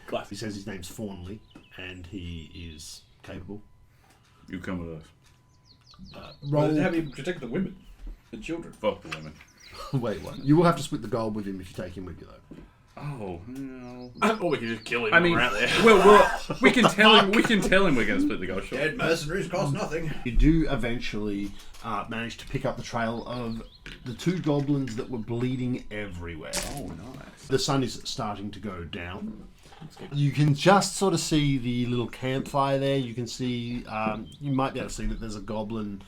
Classic.
says his name's Fawnley, and he is capable.
You come with us.
Roll.
How do you protect the women? The children?
Fuck the women.
Wait, what? You will have to split the gold with him if you take him with you, though.
Oh no.
Or we can just kill him
I
when
mean,
we're out there.
we can tell him. We can tell him we're going to split the gold. Sure.
Dead mercenaries cost nothing.
You do eventually manage to pick up the trail of the two goblins that were bleeding everywhere.
Oh, nice.
The sun is starting to go down. You can just sort of see the little campfire there. You can see, you might be able to see that there's a goblin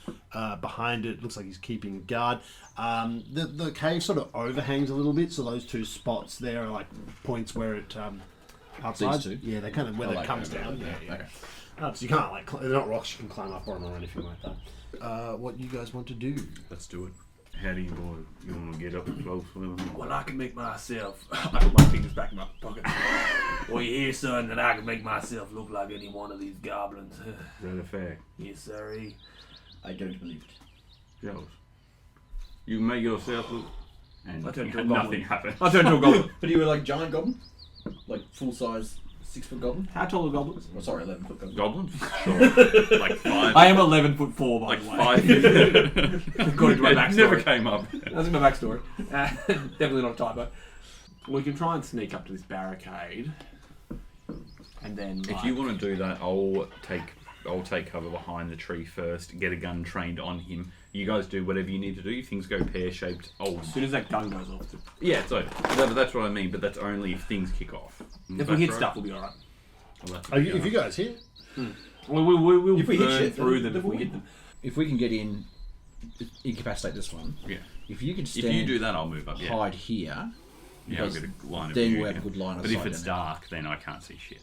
behind it. Looks like he's keeping guard. The cave sort of overhangs a little bit, so those two spots there are like points where it outside.
These two?
Yeah, they're kind of where it
like
comes
that.
down. Yeah.
Okay.
So you can't like they're not rocks you can climb up on or anything like that. What you guys want to do?
Let's do it. How do you want to get up close with them?
Well, I can make myself. I put my fingers back in my pocket. Well, you hear, son, that I can make myself look like any one of these goblins.
Is that a fact?
Yes, sirree.
I don't believe it.
Jealous. You make yourself look. And
I turned to a
nothing
goblin.
happened.
I turned to a goblin.
But you were like giant goblin? Like full size
6 foot goblin.
How tall are goblins?
Oh, sorry, 11 foot goblin.
Goblins? Sure. Like 5.
I am 11'4" by
Like
the way.
5.
According to my
It
backstory.
never came up.
That's in my backstory. Definitely not a typo. We can try and sneak up to this barricade, and then
If you want to do that, I'll take cover behind the tree first, get a gun trained on him. You guys do whatever you need to do. If things go pear-shaped,
as soon as that gun goes off,
yeah, it's over. That's what I mean, but that's only if things kick off.
if we hit stuff, we'll be alright.
If you guys here?
We'll
If we hit
burn
shit,
through
then
them if we
we'll
hit them.
If we can get in, incapacitate this one.
Yeah.
If you can
If
stand,
you do that, I'll move up. Yeah,
hide here,
yeah, I've got a line of
then
view
we'll have a
again.
good line of
But
sight.
if it's
down
dark, then I can't see shit.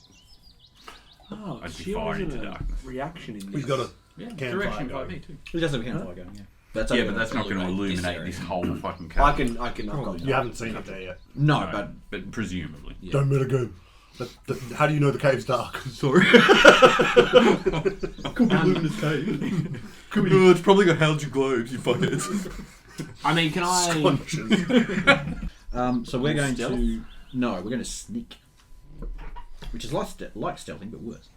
Oh,
I'd be
shield
firing
isn't
into
a
darkness.
Reaction in this.
We've got a
Yeah,
campfire
direction
going.
5e too.
there. It does have a campfire going, yeah. That's
Yeah,
only
but that's not going to
this
illuminate
area.
this whole fucking
I
cave.
can. I've got
You haven't seen it there yet.
No,
No, but presumably.
Yeah.
Don't let it go. How do you know the cave's dark?
sorry.
Could be luminous cave. Could be
it's probably got halogen globes, you fuckers.
I mean, can I?
sponges.
So we're going
Stealth?
to we're going to sneak, which is like stealthing but worse.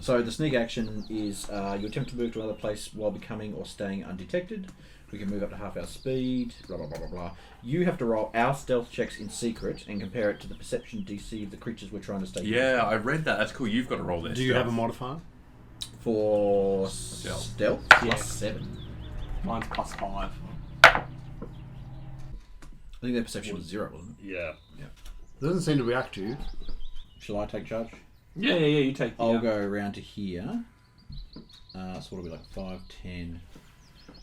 So the sneak action is you attempt to move to another place while becoming or staying undetected. We can move up to half our speed. Blah blah blah blah blah. You have to roll our stealth checks in secret and compare it to the perception DC of the creatures we're trying to stay.
Yeah, I read that. That's cool. You've got to roll that.
Do you have a modifier?
For
Stealth.
stealth
Yeah.
+7.
Mine's +5.
I think their perception was 0, wasn't it?
Yeah.
Yeah.
Doesn't seem to react to you.
Shall I take charge?
Yeah. You take.
I'll go around to here. So what'll be like 5, 10.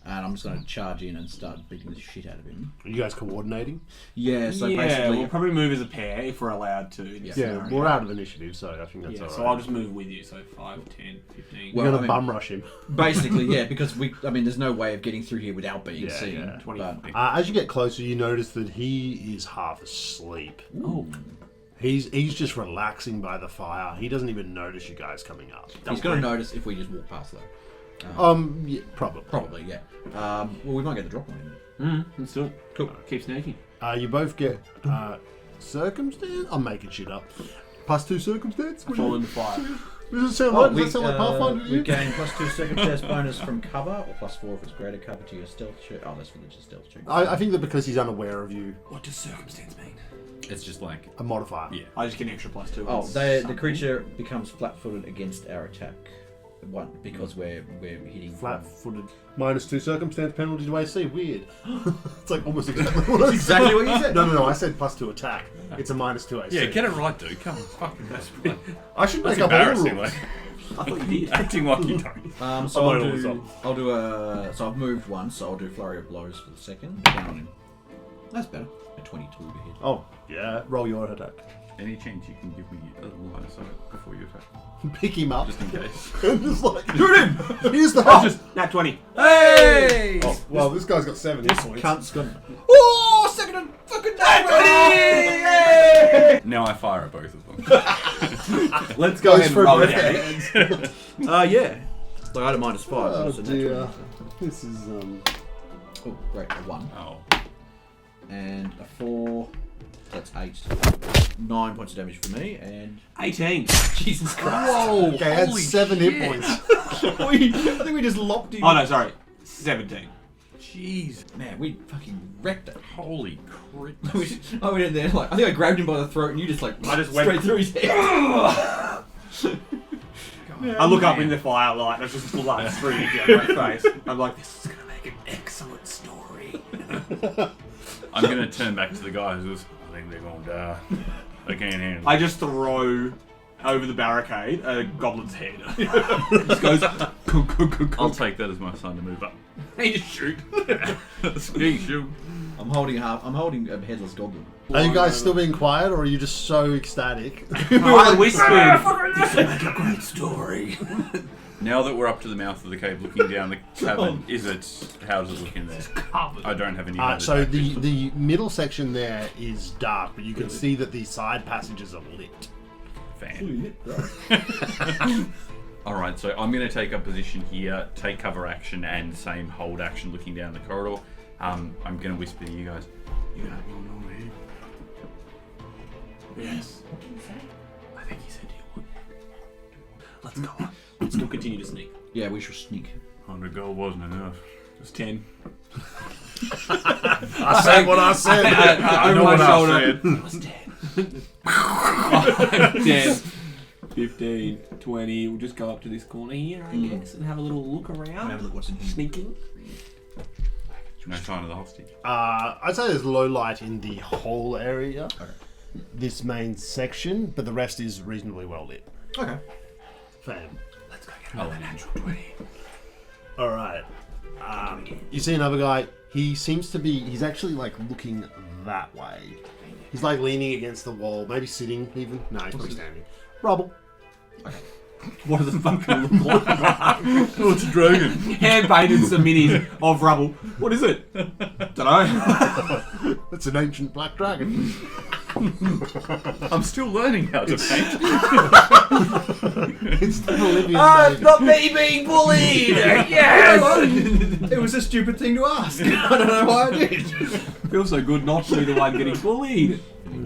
And I'm just going to charge in and start beating the shit out of him.
Are you guys coordinating?
Yeah, so
yeah,
basically...
we'll probably move as a pair if we're allowed to. In this
Yeah,
scenario.
we're out of initiative, so I think that's
Yeah,
alright.
so I'll just move with you. So 5, 10, 15.
We're
Well,
gonna
I mean-
bum rush him.
Basically, yeah, because there's no way of getting through here without being
Yeah,
seen.
yeah.
20.
But
As you get closer, you notice that he is half asleep.
Oh,
He's just relaxing by the fire. He doesn't even notice you guys coming up.
he's going to notice if we just walk past though.
Yeah, probably.
Probably, yeah. Well, we might get the drop on him.
let's do it.
Cool.
Keep sneaking.
You both get circumstance. I'm making shit up. +2 circumstance.
Fall in the fire.
Does it sound like? Does that sound like Pathfinder to
we
you?
gain +2 circumstance bonus from cover, or +4 if it's greater cover to your stealth check. Oh, that's for the stealth check.
I think that because he's unaware of you,
What does circumstance mean?
It's just like,
a modifier.
yeah.
I just get an extra +2.
Oh,
It's
the
something.
creature becomes flat-footed against our attack. One because we're hitting
Flat-footed. -2 circumstance penalty to AC. Weird. It's like almost exactly what I said.
exactly what you said.
No. I said +2 attack. It's a -2 AC.
Yeah, get it right, dude. Come on. Fucking that's
I should make
That's
up all the
embarrassing,
rules.
like.
I thought you did.
Acting like you don't.
So
I'm loading all this
I'll do a. So I've moved one, so I'll do flurry of blows for the second. Down on him. That's better. A 22 to hit.
Oh, yeah. Roll your attack.
Any chance you can give me a line of sight before you attack?
Pick him up.
Just in case.
I'm just like, shoot him! Here's the help!
Nat 20.
Hey!
Oh, well, this guy's got 7 hit points.
Cunt's got. Oh, second and fucking
Now I fire at both of them.
Let's go ahead and
for
roll
both
damage.
hands.
Yeah. Like I had a -5. So
Oh
it's a
dear.
natural.
This is,
Oh, great. A 1.
Oh.
And a 4. That's 8. 9 points of damage for me, and
18.
Jesus Christ!
Whoa! Okay, I had 7 hit points.
I think we just lopped him.
Oh no, sorry. 17.
Jeez.
Man, we fucking wrecked it.
Holy crap.
I went in there like I think I grabbed him by the throat, and you just like
I just
straight
went-
through his head.
I look up in the firelight and there's just blood streaming down my face. I'm like, this is gonna make an excellent story.
I'm going to turn back to the guy who goes, I think they're going to die. They can't handle it.
I just throw over the barricade a goblin's head. It just goes.
I'll take that as my sign to move up.
Hey, just shoot.
Ski shoot.
I'm holding a headless goblin.
Are you guys still being quiet, or are you just so ecstatic?
I whispered. This will make a great story.
Now that we're up to the mouth of the cave looking down the cavern, how does it look in there? I don't have any
So
other
the middle section there is dark, but you can see that the side passages are lit.
fan. Alright, so I'm going to take up position here, take cover action, and same hold action looking down the corridor. I'm going to whisper to you guys, you have one over here?
Yes.
I
think he said you would. Let's go on. Let's still continue to sneak.
Yeah, we shall sneak.
100 gold wasn't enough.
Just 10.
I said what I said.
I
know
my
what I
shoulder.
said.
It was 10. 10, 15, 20. We'll just go up to this corner here, I guess, and have a little look around.
Have a look what's in here.
Sneaking.
No sign of the hostage.
I'd say there's low light in the whole area,
Okay.
this main section, but the rest is reasonably well lit.
Okay.
Fam.
Let's go get another natural 20.
All right. You see another guy. He seems to be. He's actually like looking that way. He's like leaning against the wall, maybe sitting even. No, he's probably standing. Rubble.
What does it fucking look like?
Oh, it's a dragon.
Hand painted some minis of rubble. What is it? Dunno.
It's an ancient black dragon.
I'm still learning how to paint.
It's the Bolivian
It's
baby.
not me being bullied! Yes!
It was a stupid thing to ask. I don't know why I did.
Feels so good not to be the one getting bullied.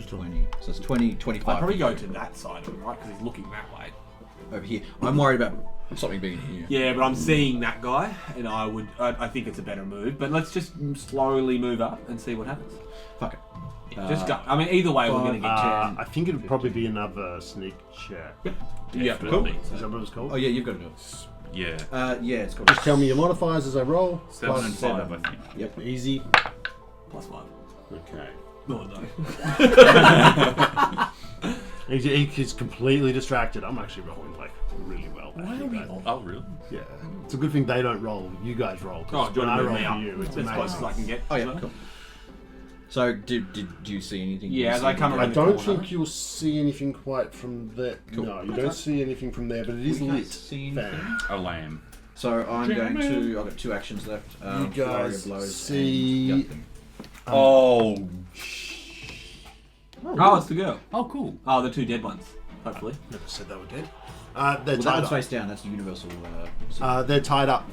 20. So it's 20, 25.
I'd probably go to that side of him, right? Because he's looking that way.
over here. I'm worried about something being here.
Yeah, but I'm seeing that guy, and I think it's a better move. But let's just slowly move up and see what happens.
Fuck it.
Just go. I mean, either way, we're gonna get
I think it would probably be another sneak check.
Yeah,
Definitely.
Is that what it's called?
Oh yeah, you've got to do it.
Yeah.
Yeah, it's got.
Just tell me your modifiers as I roll.
7 and 5, I think.
Yep.
Easy.
+5.
Okay.
No, no.
He's completely distracted. I'm actually rolling like really well.
Oh, really?
Yeah. It's a good thing they don't roll. You guys roll. 'cause
Oh, do you
when
want
I
to move
roll
me
for
up?
you, it's
As close as I
amazing.
can get.
Oh yeah, cool. So did you see anything?
Yeah, as I come
I
around the
don't
corner.
think you'll see anything quite from there.
Cool.
No, you don't see anything from there, but it is
We can't
lit.
see
Fam.
A lamb.
So I'm going to. I've got 2 actions left.
You
Flurry of
guys
blows
see-
and gut them.
Oh.
Oh, it's the girl.
Oh, cool.
Oh, the 2 dead ones. Hopefully.
Never said they were dead. They're
Well, that
tied
one's
up.
face down. That's the universal.
They're tied up.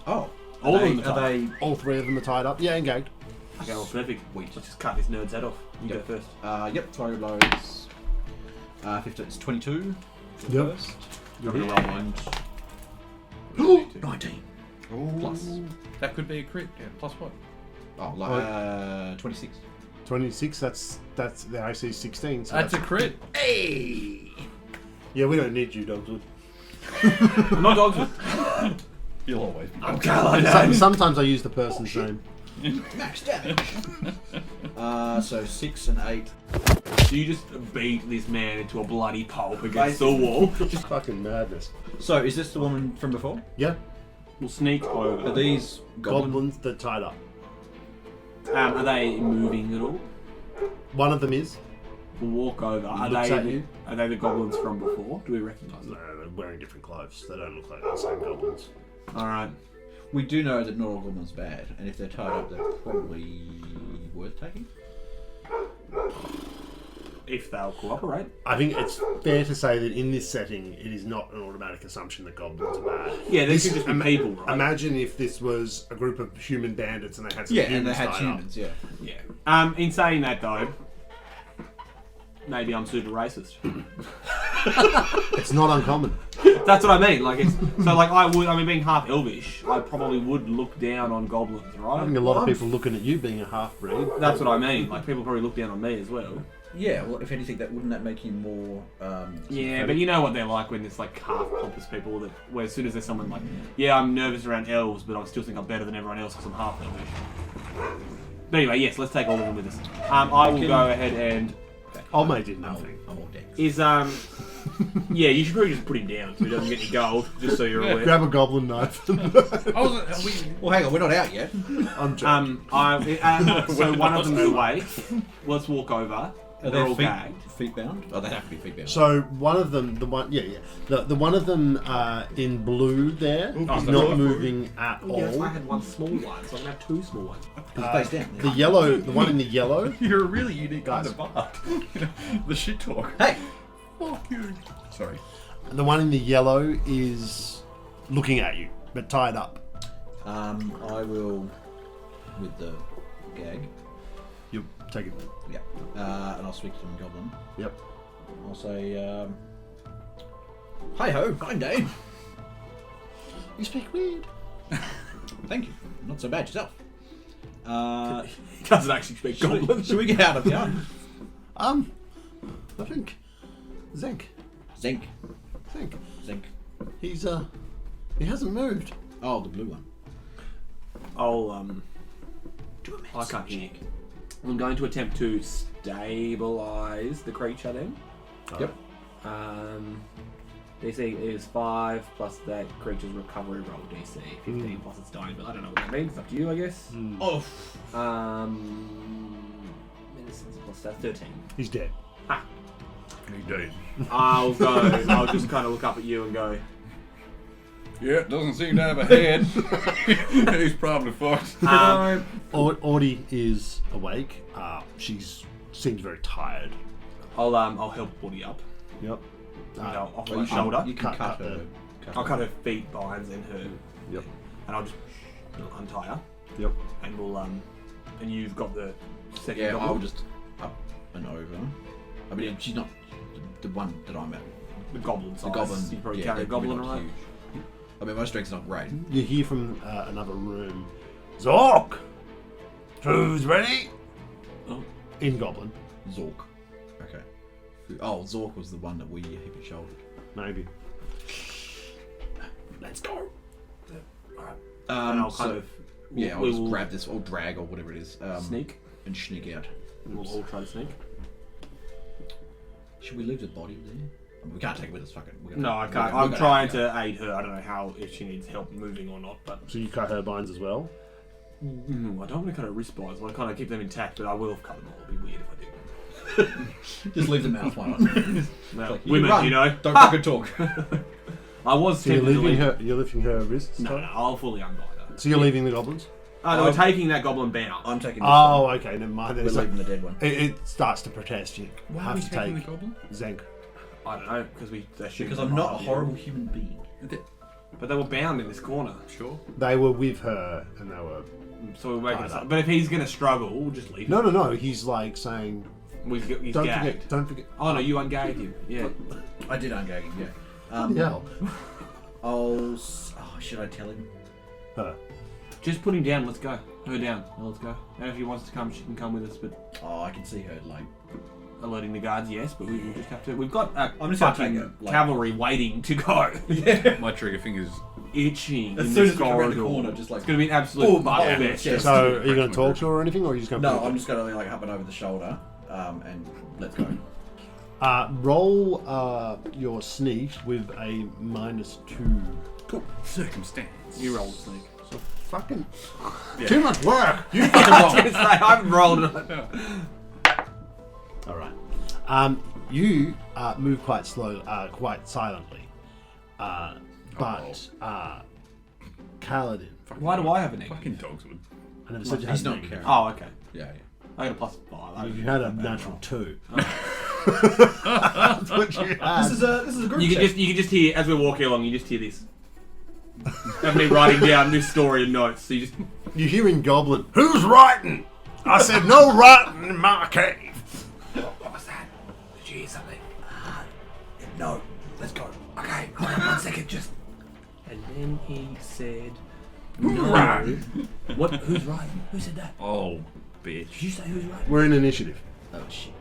Oh,
All of them are
are they?
All 3 of them are tied up. Yeah, and gagged.
Okay, well, perfect. Let's just cut this nerd's head off. You go
Yep.
first.
Yep. Flurry of blows. 15. It's 22. For the
Yep.
first.
You're
Roll
hit.
and 19 plus.
That could be a crit. Yeah, plus what?
Oh, like 26.
26, that's the AC is 16. So
That's a crit.
yeah, we don't need you, Dogswood.
I'm not dogs with.
You'll always be.
I'm Caladin.
Sometimes I use the person's name.
Max damage. So 6 and 8.
So you just beat this man into a bloody pulp against the wall.
Just fucking madness.
So is this the woman from before?
Yeah,
We'll sneak over.
Are these
goblins that tied up.
Are they moving at all?
One of them is.
We'll walk over. Are
Looks
they
at you.
Are they the goblins from before? Do we recognise
No,
them?
they're wearing different clothes. They don't look like the same goblins.
All right.
We do know that not all goblins are bad, and if they're tied up, they're probably worth taking.
If they'll cooperate.
I think it's fair to say that in this setting, it is not an automatic assumption that goblins are bad.
Yeah, they
This-
could just be people, right?
Imagine if this was a group of human bandits and they had some
Yeah,
humans
and they had
tied
humans. Yeah.
Yeah. In saying that though, maybe I'm super racist.
up. It's not uncommon.
That's what I mean. Like it's so like I mean being half elvish, I probably would look down on goblins,
I think
right?
a lot of people looking at you being a half-breed.
That's what I mean. Like people probably look down on me as well.
Yeah. Well, if anything, wouldn't that make you more?
Yeah, but you know what they're like when it's like half pompous people that where as soon as there's someone like, yeah, I'm nervous around elves, but I still think I'm better than everyone else because I'm half elvish. But anyway, yes, let's take all of them with us. I will go ahead and
Old mate did nothing.
I'm all dead.
is yeah, you should probably just put him down so he doesn't get any gold, just so you're aware.
Grab a goblin knife.
Well, hang on, we're not out yet.
I'm joking.
So one of them's awake. Let's walk over.
Are
They're
they
all
feet,
gagged.
feet bound? Oh, they have to be feet bound.
So one of them, the one one of them in blue there is
that's
not
right.
moving at all.
Yes, I had one small one, so I'm gonna have 2 small ones.
face down.
The yellow, the one in the yellow,
You're a really unique
Guys.
kind of bard. You know, the shit talk.
Hey.
Fuck you. Sorry.
the one in the yellow is looking at you, but tied up.
I will with the gag.
You take it.
Yeah. And I'll speak to them, Goblin.
Yep.
I'll say, hi ho, I'm Dave.
You speak weird.
Thank you. Not so bad yourself.
He doesn't actually speak Goblin.
Should we get out of here?
I think Zenk.
Zinc.
Zenk. He's he hasn't moved.
Oh, the blue one.
I'll
Do a
I can't hear. I'm going to attempt to stabilize the creature then.
Yep.
DC is 5 plus that creature's recovery roll DC. 15 plus its dying, but I don't know what that means. It's up to you, I guess.
Oh.
Medicine plus that's 13.
He's dead.
He did.
I'll just kind of look up at you and go,
Yeah, doesn't seem to have a head. He's probably fucked.
Audie is awake. She seems very tired.
I'll help Woody up.
Yep.
Off
Well,
my shoulder.
You can
Cut
cut her.
I'll cut her feet behind and her.
Yep.
And I'll just untie her.
Yep.
And we'll and you've got the second
Yeah,
goblin.
I'll just up and over. I mean, she's not the one that I'm at.
The goblin size.
The goblin.
You probably
yeah,
carry a
they're probably
goblin
not
around.
huge. I mean, my strength's not great.
You hear from another room. Zork! Who's ready?
Oh.
In Goblin.
Zork. Okay. Oh, Zork was the one that we hip and shouldered.
Maybe.
Let's go.
And I'll
so-
kind of
Yeah, I'll
we
just
will
grab this or drag or whatever it is.
sneak.
And sneak out.
We'll all try to sneak.
Should we leave the body there? I mean, we can't take it with us. Fuck it.
No, I can't. I'm trying to aid her. I don't know how if she needs help moving or not, but
So you cut her binds as well?
I don't want to cut her wrist binds. I want to kind of keep them intact, but I will cut them all. It'd be weird if I did.
Just leave the mouth one.
Well,
You
women,
run.
you know.
Don't fucking talk.
I was
So you're
tempted to
leaving
leave.
her. You're lifting her wrists.
No, I'll fully unbind her.
So you're leaving the goblins?
No, we're taking that goblin bound.
I'm taking this
Oh,
one.
okay. Never mind.
We're
It's like-
leaving the dead one.
it starts to protest. You
Why are
have
we
to
taking
take
the goblin?
Zenk.
I don't know because
Because I'm not a horrible human being.
But they were bound in this corner,
Sure.
They were with her, and they were.
so we're making.
Tied up.
But if he's gonna struggle, we'll just leave him.
No. He's like saying,
He's
"Don't
gagged.
forget. Don't forget."
Oh no, you ungagged him. Yeah.
I did ungag him, yeah.
Yeah.
Oh, should I tell him?
Her.
Just put him down. Let's go. Her down. Well, let's go. And if she wants to come, she can come with us. But
Oh, I can see her, like...
alerting the guards, yes. But we will just have to. We've got
I'm just gonna
fucking
take it, like-
cavalry waiting to go.
Yeah.
My trigger finger's
Itching
As
in
soon
this
as we come around the
corridor.
corner, just like...
It's gonna be an absolute
Boom,
bugfest.
yeah.
So are you going to talk to her or anything, or are you just going to?
No, I'm just going to like up and over the shoulder, and let's go.
Roll your sneak with a -2.
cool circumstance.
You roll the sneak.
So fucking
Yeah.
too much work. You
I was gonna say, I haven't rolled it.
All right. You move quite slow, quite silently, but Kaladin.
Why do I have a negative?
Fucking dogs would.
I never said you
He's
had
not
negative.
carrying.
Oh, okay.
Yeah,
I got a +5.
You had a natural 2. That's what you had.
This is a group
You
check.
can just hear as we're walking along. You just hear this. Of me writing down this story in notes. So you just
You hear in Goblin, who's writing? I said no writing in my cave.
what was that? Did you hear something?
No, let's go.
Okay, hold on 1 second, just. And then he said, "No."
Right.
What? Who's writing? Who said that?
Oh, bitch.
Did you say who's writing?
We're in initiative.
Oh shit.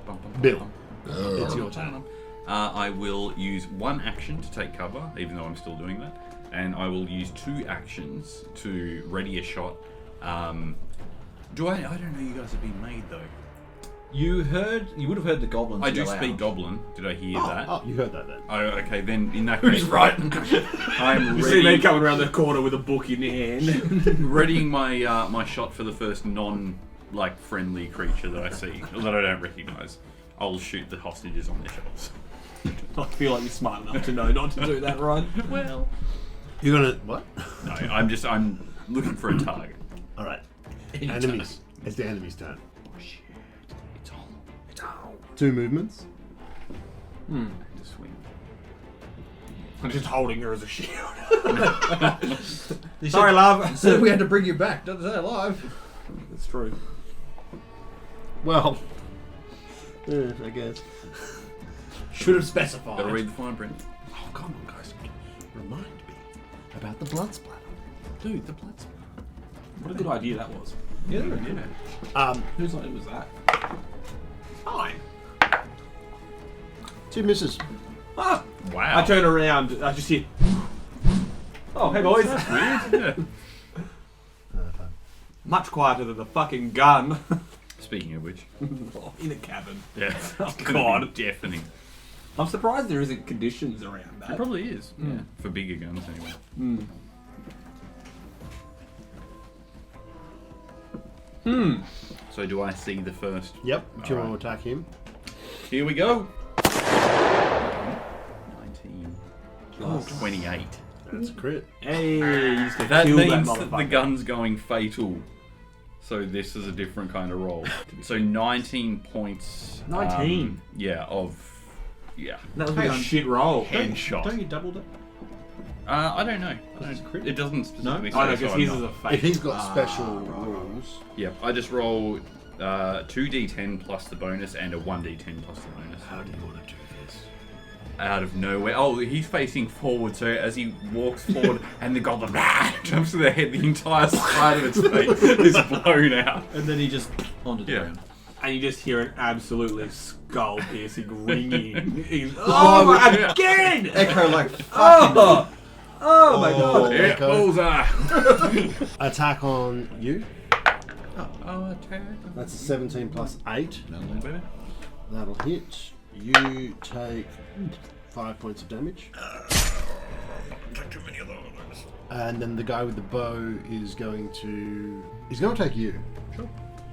Bill, it's your turn.
I will use 1 action to take cover, even though I'm still doing that, and I will use 2 actions to ready a shot. I don't know. You guys have been made though.
You would have heard the goblins.
I do
yell
speak
out.
Goblin. Did I hear that?
Oh, you heard that then.
Oh, okay. Then in that case, I'm
You see me
ready,
coming around the corner with a book in your hand.
readying my my shot for the first friendly creature that I see or that I don't recognise. I'll shoot the hostages on their shelves.
I feel like you're smart enough to know not to do that, right?
Well,
You're gonna what?
no. I'm looking for a target.
All right. Enemies. It's the enemy's turn.
Oh shit! It's on. It's on.
2 movements.
To swing.
I'm just holding her as a shield.
They
Sorry,
said,
love.
said we had to bring you back. Don't say alive.
That's true.
Well, I guess.
Should have specified.
Gotta read the fine print.
Oh, come on, guys. Remind me about the blood splatter.
Dude, the blood splatter.
What a good idea that was.
Yeah.
Whose idea was that? Fine.
2 misses.
Ah!
Wow.
I turn around. I just hear. Oh, hey boys.
Yeah.
Much quieter than the fucking gun.
Speaking of which.
In a cabin.
Yeah.
Oh, God.
Deafening.
I'm surprised there isn't conditions around
It
that.
probably is. Yeah. For bigger guns, anyway. So do I see the first?
Yep. Do you
Alright.
want to attack him?
Here we go. 19 plus 28.
That's a crit.
Hey, you just got
That
killed
means
that
that the
motherfucker.
gun's going fatal. So this is a different kind of roll. So 19 points.
19?
Yeah, yeah.
That was
Hang
a
on.
shit roll.
Headshot.
Don't you double it?
I don't know.
It's a crit?
It doesn't specifically say.
I know,
so
because
I'm
his
not-
is a fake.
If he's got special rules,
Yep, I just roll 2d10 plus the bonus and a 1d10 plus the bonus.
how do you want to do this?
Out of nowhere. Oh, he's facing forward, so as he walks forward and the goblin jumps to the head, the entire side of its face is blown out.
And then he just onto the
Yeah.
ground.
And you just hear an absolutely skull-piercing ringing. He's,
Oh,
my
yeah.
again!
Echo like
Oh! Oh my god!
Hit
Echo.
bullseye!
Attack on you.
Oh, attack.
That's a 17 plus 8.
Better.
That'll hit. You take 5 points of damage.
Take too many of those.
And then the guy with the bow is going to... He's going to take you.
Sure.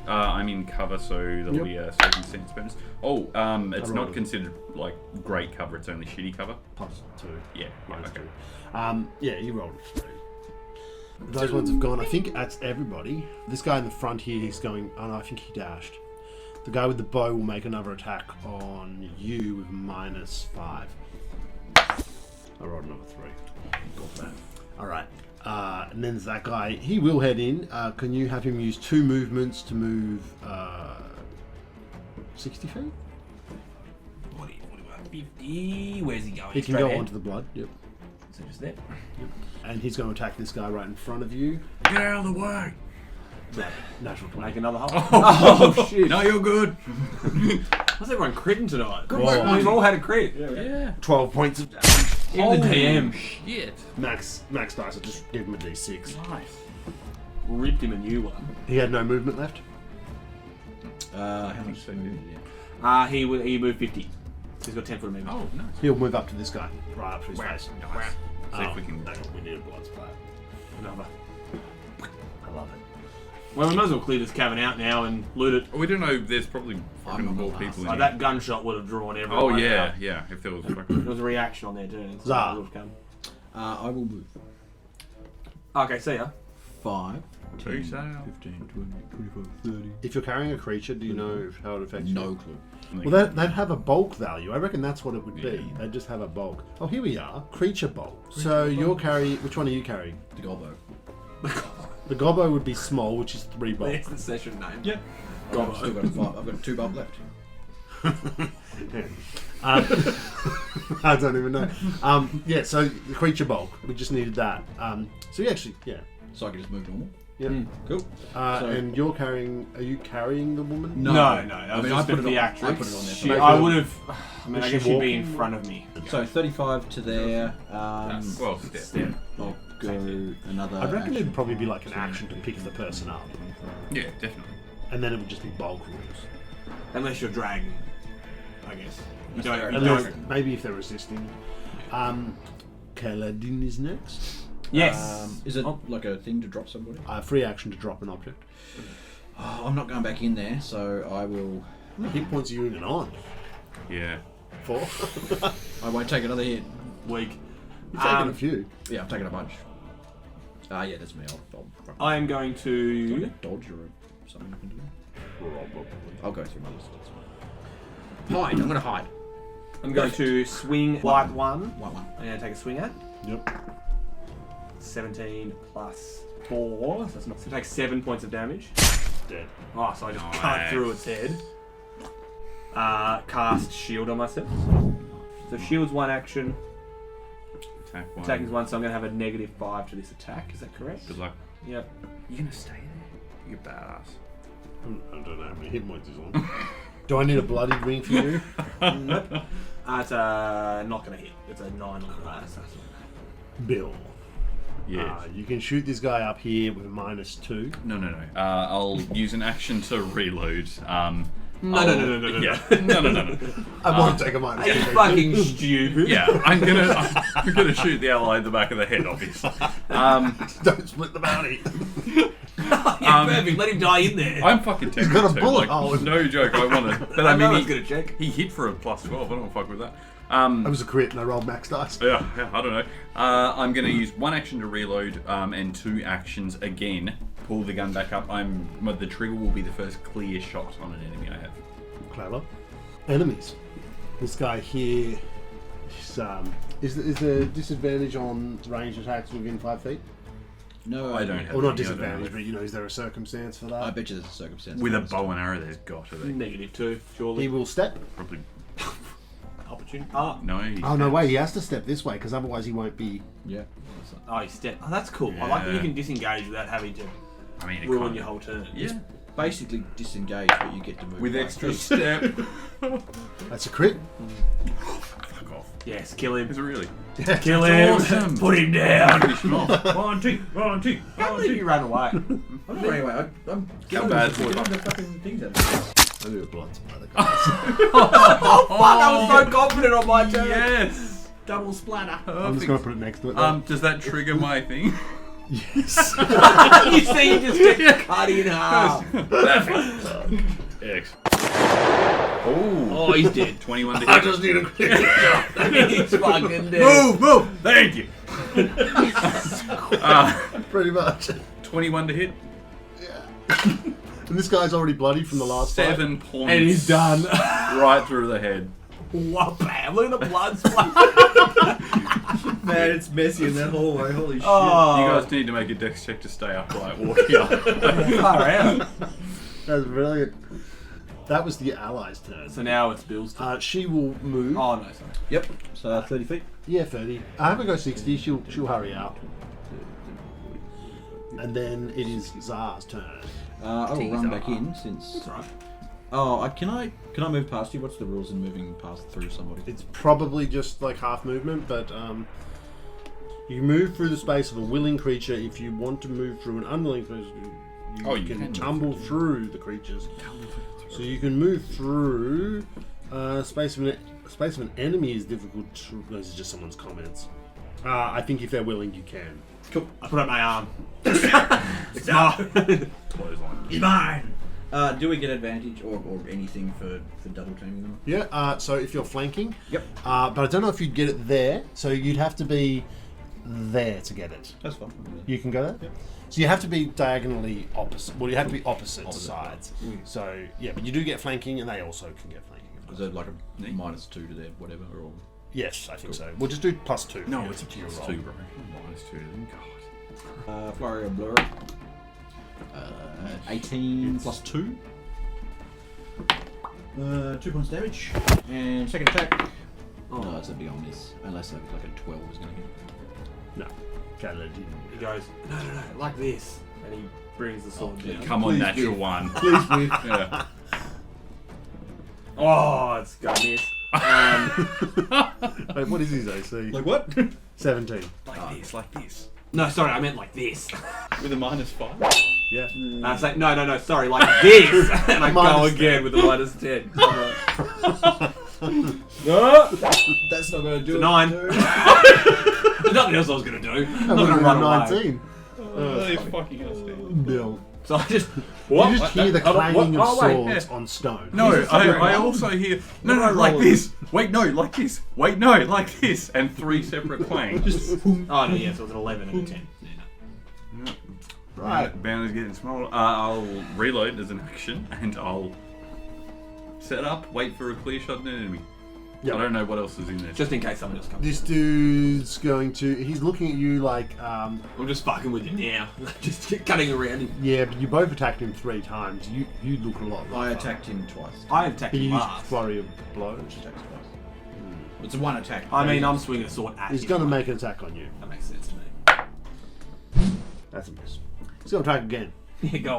I'm in cover, so there'll be a second sense bonus. Oh, it's
I
not
rolled.
considered like great cover. It's only shitty cover.
Plus 2.
Yeah.
Minus
Okay.
2. Yeah, you rolled a 3. Those ones have gone. I think that's everybody. This guy in the front here, he's going... Oh no, I think he dashed. The guy with the bow will make another attack on you with -5. I rolled another 3. Got that. Alright. And then there's that guy. He will head in. Can you have him use 2 movements to move 60 feet?
40, 41, 50. Where's he going?
He can
Straight
go
ahead?
onto the blood. Yep.
So just there.
And he's going to attack this guy right in front of you.
Get out of the way!
Natural 20.
Make another hole. Oh, shit.
No, you're good.
How's everyone critting tonight?
Good work,
We've
mate.
all had a crit.
Yeah.
12 points of damage.
Even the DM
Shit.
Max dice, I'll just give him a d6.
Nice.
ripped him a new one.
He had no movement left.
How much so moved? Yeah.
He moved 50. He's got 10 foot of movement.
Oh, nice.
He'll move up to this guy, right up to his
Wow.
face.
Nice. See if we can.
We need a blood splat.
Another.
I love it.
Well, we might as well clear this cavern out now and loot it.
We don't know. There's probably
I'm
fucking
on the
more
last
people in
Like
here.
that gunshot would have drawn everyone.
Oh yeah,
out.
yeah. If there was
There
fucking.
was a reaction on their turn. So
Zah.
it would have come.
I will move.
Okay, see ya.
5,
Peace
10,
out.
15, 20, 25, 30.
If you're carrying a creature, do you know how it affects you?
No clue.
Well, they'd have a bulk value. I reckon that's what it would be.
Yeah.
They'd just have a bulk. Oh, here we are. Creature bulk. So you're carrying... Which one are you carrying?
The Gobbo.
The Gobbo would be small, which is 3 bulk.
There's the session name.
Yeah. I've still got a 5. I've got 2 bulk left.
I don't even know. Yeah, so the creature bulk. We just needed that. So you actually... Yeah.
So I can just move normal.
Yeah.
Cool. So-
And you're carrying... Are you carrying the woman?
No, that was just
I put
the
it on.
theatrics.
I put it on there.
She,
Make
I
her-
would have. I mean,
Is
I
she
guess she'd be in
walking?
front of me.
So 35 to there.
Well, step.
I'll go another.
I reckon
action.
it'd probably be like an action to pick the person up.
Yeah, definitely.
And then it would just be bulk rules.
Unless you're dragging, I guess. You don't.
fair
You
Unless,
don't.
maybe if they're resisting. Kaladin is next.
Yes.
Is it like a thing to drop somebody?
Free action to drop an object.
Oh, I'm not going back in there, so I will.
How many hit points are you even on?
Yeah.
4?
I won't take another hit.
Weak.
You've taken a few.
Yeah, I've taken a bunch. Yeah, that's me. I'll
I am going to.
dodge or something I can do. I'll go through my list. That's fine. Hide. I'm going to hide.
I'm going to swing light one.
White one.
I'm going to take a swing at.
Yep.
17 plus 4. So it takes 7 points of damage.
Dead.
Oh, so I just
Nice.
cut through its head. Cast shield on myself. So shield's one action.
Attack 1.
Attack is 1, so I'm going to have a -5 to this attack. Is that correct?
Good luck.
Yep.
You're gonna stay there? You're badass.
I don't know how many hit points he's on. Do I need a bloody ring for you?
Nope. It's not going to hit. It's a 9 on the dice.
Bill.
Yeah.
You can shoot this guy up here with a -2.
No. I'll use an action to reload.
No.
Yeah. No.
I won't take a
Are
-2.
you fucking stupid?
Yeah, I'm gonna shoot the ally in the back of the head, obviously.
Don't split the bounty.
Yeah, perfect. Let him die in there.
I'm fucking tempted
got a
to,
bullet
like,
hole.
no joke, I want to. But
I
I
know
mean,
it's going to check.
he hit for a +12. I don't fuck with that.
That was a crit and I rolled max dice.
Yeah, I don't know. I'm going to use 1 action to reload and 2 actions again. Pull the gun back up. The trigger will be the first clear shot on an enemy I have.
Clever. Enemies. This guy here is there disadvantage on ranged attacks within 5 feet?
No,
I don't have
Or not
any,
disadvantage, but is there a circumstance for that?
I bet you there's a circumstance.
With a bow and arrow, there's got to be.
-2, surely.
He will step.
Probably.
Opportunity.
No.
Oh no, wait, he has to step this way because otherwise he won't be.
Yeah.
Oh, he stepped. Oh, that's cool. I like that you
Yeah.
can disengage without having to
I mean, it
ruin
can't.
your whole turn.
Yeah.
Basically disengage, but you get to move
With
by
extra
feet.
step.
That's a crit.
Fuck off.
Yes, kill him.
Is it really?
Kill him.
awesome.
Put him down.
Finish him off.
How did you run away?
I'm not running away. I'm
How bad
getting
was
the
it?
fucking things out of
I do a blood splatter, guys.
Oh fuck! I was so confident on my turn.
Yes.
double splatter.
I'm just gonna put it next to it. Then.
Does that trigger my thing?
Yes.
You see, you just get cut in half.
Perfect. X.
Oh, he's dead.
21 to
I
hit.
just need a crit.
He's fucking dead.
Move! Thank you.
Pretty much.
21 to hit.
And this guy's already bloody from the last fight.
7 points.
And he's done.
Right through the head.
What, bam? Look at the blood splatter.
Man, it's messy in that hallway. Holy shit.
Oh,
You guys need to make a dex check to stay upright walking up.
far out.
That's brilliant. That was the allies' turn.
So now it's Bill's turn.
She will move.
Oh no, sorry.
Yep. So 30 feet.
Yeah, 30. I have her go 60. She'll hurry out. And then it is Zar's turn.
I will run back in since.
That's right.
Oh, can I move past you? What's the rules in moving past through somebody?
It's probably just like half movement, but you move through the space of a willing creature. If you want to move through an unwilling creature, you can
move
tumble through the creatures. So you can move through space of an enemy is difficult. Those are just someone's comments. I think if they're willing, you can.
Cool.
I put up my arm. It's mine.
It's mine. Do we get advantage or anything for double teaming them?
Yeah. So if you're flanking,
Yep.
but I don't know if you'd get it there. So you'd have to be there to get it.
That's fine.
You can go there.
Yep.
So you have to be diagonally opposite. Well, you have to be opposite sides. So yeah, but you do get flanking, and they also can get flanking. Of
Is
course.
it like a -2 to their whatever or?
Yes, I think so. We'll just do +2.
No,
Yeah,
it's a
to your
+2,
roll.
bro. -2. God.
Flurry of Blur. 18 plus 2. 2 points damage. And second attack. Oh, no, it's a big old miss. Unless like a 12 is going to hit.
No, Caleb didn't.
He goes, no, like this, and he brings the sword down.
Come on,
Please
natural
whiff.
one.
Please whiff.
Yeah.
Oh, it's gonna miss.
Wait, what is his AC?
Like what?
17.
Like this.
No, sorry, I meant like this.
With a -5.
Yeah.
And I say, no, sorry, like this. And I go
Minus
again with the -10.
That's not going to do
It's
it.
a 9.
dude.
There's nothing else I was gonna do. I'm
That
not
would
gonna
have
run
been
away.
19.
That is fucking outstanding.
Bill.
So I just,
You just hear the clanging of swords
yeah.
on stone.
No,
He's a
I
separate
also hear no, like this. Wait, no, like this. Wait, no, like this, and 3 separate clangs.
oh no, yeah, so it was an 11 and a 10. Yeah, no.
Right.
Bounty's getting smaller. I'll reload as an action, and I'll set up, wait for a clear shot at an enemy.
Yep.
I don't know what else is in there.
Just in case someone else comes.
This dude's going to. He's looking at you like.
I'm just fucking with you now. Just cutting around him.
Yeah, but you both attacked him 3 times. You look a lot.
I attacked him twice.
I attacked
He
him
used
last.
flurry of blows.
Attacks twice. It's a one attack.
I mean, I'm swinging a sword at
He's
him.
going to make an attack on you.
That makes sense to me.
That's a miss. He's going to attack again.
Yeah, go on.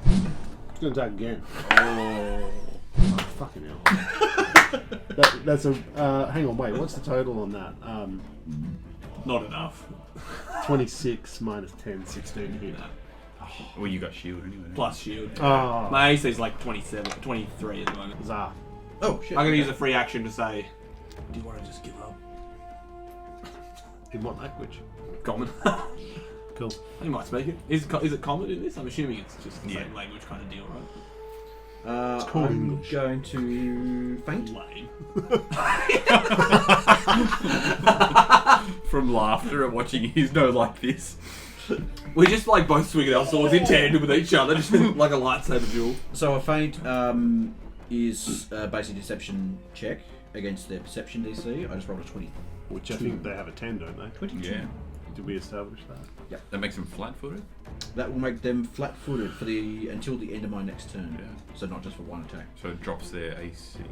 He's going to attack again.
Oh.
Oh, fucking hell. That's a... hang on, wait. What's the total on that?
Not enough.
26 minus 10, 16 hit.
Well, you got shield anyway.
Plus shield.
Oh,
My AC is like 27, 23 at the moment.
Zah.
Oh shit.
I'm going to use a free action to say, do you want to just give up?
In what language?
Common.
Cool.
You might speak it. Is it common in this? I'm assuming it's just the
Yeah.
same language kind of deal, right?
It's called
I'm
English.
going to faint.
Lame.
From laughter at watching his no like this.
We just like both swinging our swords in tandem with each other, just like a lightsaber duel.
So a feint is basically a deception check against their perception DC. I just rolled a 20.
Which I think they have a 10, don't they?
22.
Yeah.
Did we establish that?
That makes him flat-footed.
That will make them flat-footed for until the end of my next turn.
Yeah.
So not just for one attack.
So it drops their AC by 2.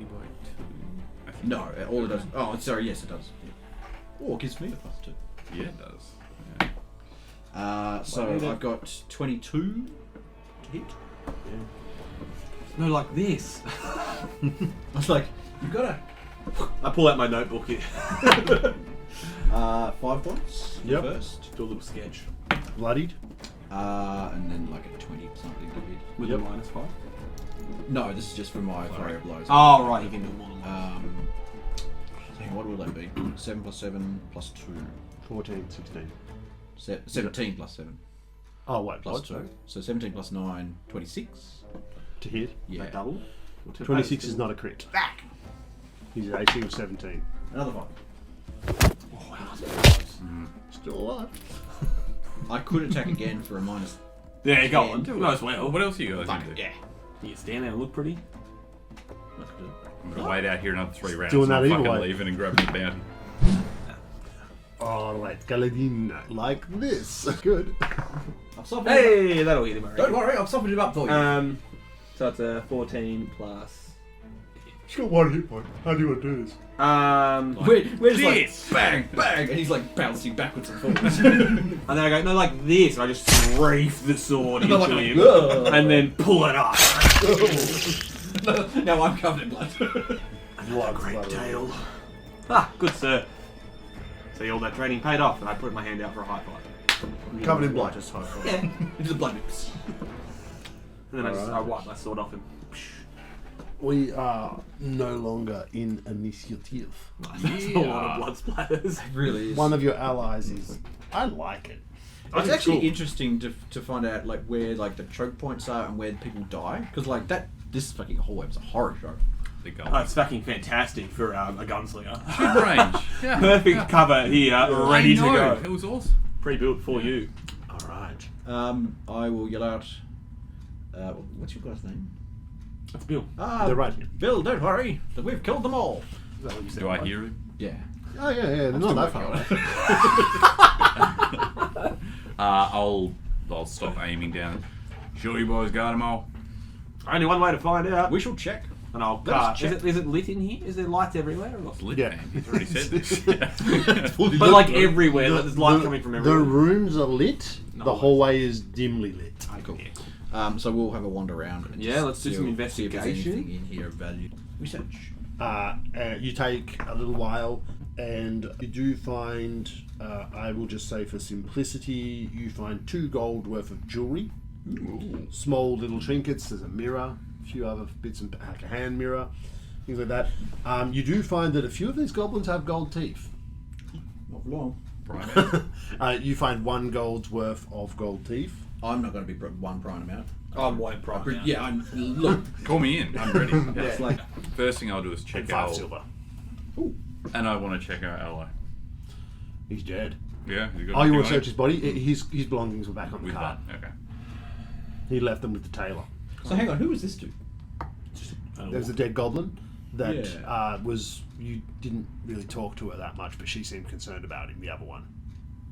I think.
No, all it does. Oh, sorry. Yes, it does. Oh, it gives me a +2.
Yeah, it does.
So I've got 22 to hit.
No, like this.
I was like, you've got
I pull out my notebook here.
5 points.
Yep.
First.
Do a little sketch.
Bloodied?
And then like a 20 something to hit.
With
Yep.
a -5.
No, this is just for my flurry of blows.
Oh, right, you can do more than one.
Hang on, what will that be? 7 plus 7 plus 2.
14, 16.
17 plus 7
Oh, wait,
plus
what?
2. So 17 plus 9, 26.
To hit?
Yeah.
That double?
26 is not a crit.
Back!
His AC was 17.
Another 5.
Oh, that must be close.
Still alive.
I could attack again for a minus.
Yeah, go
Yeah,
on.
do it.
Might as well.
What else are you guys
Fuck
going
it,
to do?
yeah.
You can stand there and look pretty.
Let's do it.
I'm going to wait out here another 3 rounds.
Doing
and
that
I'm
either
fucking
way.
leaving and grabbing the bounty.
Alright, Galadin, like this. Good.
I've softened
Hey, that'll hit him, I
Don't
reckon.
worry, I've softened it up for you.
So it's a 14 plus.
He's got one hit point. How do you want to do this?
we're just
This!
like, bang, bang, and he's like bouncing backwards and forwards.
And then I go, no, like this. And I just strafe the sword into
like,
him.
"Ugh."
And then pull it up.
Now I'm covered in blood.
Blood,
Great tail. Ah, good sir. See, all that training paid off, and I put my hand out for a high five.
Covered in blood. Just high five.
Yeah, into the blood mix.
And then I
Alright.
wipe my sword off him.
We are no longer in initiative.
That's a lot of blood splatters.
It really is.
One of your allies is... I like it.
It's
Okay,
actually
cool.
interesting to find out like where like the choke points are and where people die, because like this fucking whole web's a horror show.
The
Oh,
goal.
it's fucking fantastic for a gunslinger.
Good range. Yeah.
Perfect cover here, ready to
I know.
go.
It was awesome.
Pre-built for you.
Alright.
I will yell out. What's your guy's name?
That's Bill.
They're right here.
Bill, don't worry. We've killed them all.
Is that what you said,
Do I
bud?
hear him?
Yeah.
Oh, yeah, they're not that far away.
I'll stop aiming down. Sure, you boys got them all.
Only one way to find out.
We shall check.
And I'll
Let us
cut.
check.
Is it lit in here? Is there lights everywhere? Or
It's lit,
Yeah.
man. He's already said this.
but like everywhere, like, there's light coming from
The
everywhere.
rooms are lit. The
Nice.
hallway is dimly lit.
Cool.
Yeah.
So we'll have a wander around. And
Yeah,
just
let's do
see
some
if there's
investigation.
anything in here of value. Research.
You take a little while, and you do find, I will just say for simplicity, you find 2 gold worth of jewellery. Small little trinkets, there's a mirror, a few other bits, and like a hand mirror, things like that. You do find that a few of these goblins have gold teeth.
Not for long.
You find 1 gold's worth of gold teeth.
I'm not going to be one prime out.
I'm white prime.
Yeah, I'm. Look,
Call me in. I'm ready.
it's like
First thing I'll do is
And
check
5
our...
silver.
And I want to check our ally.
He's dead.
Yeah? You got
Oh, you
anything
want to
on
search his body? His belongings were back on
it?
the
With
cart.
that? Okay.
He left them with the tailor.
So hang on, who was this to?
There's a dead goblin that
Yeah.
was... You didn't really talk to her that much, but she seemed concerned about him, the other one.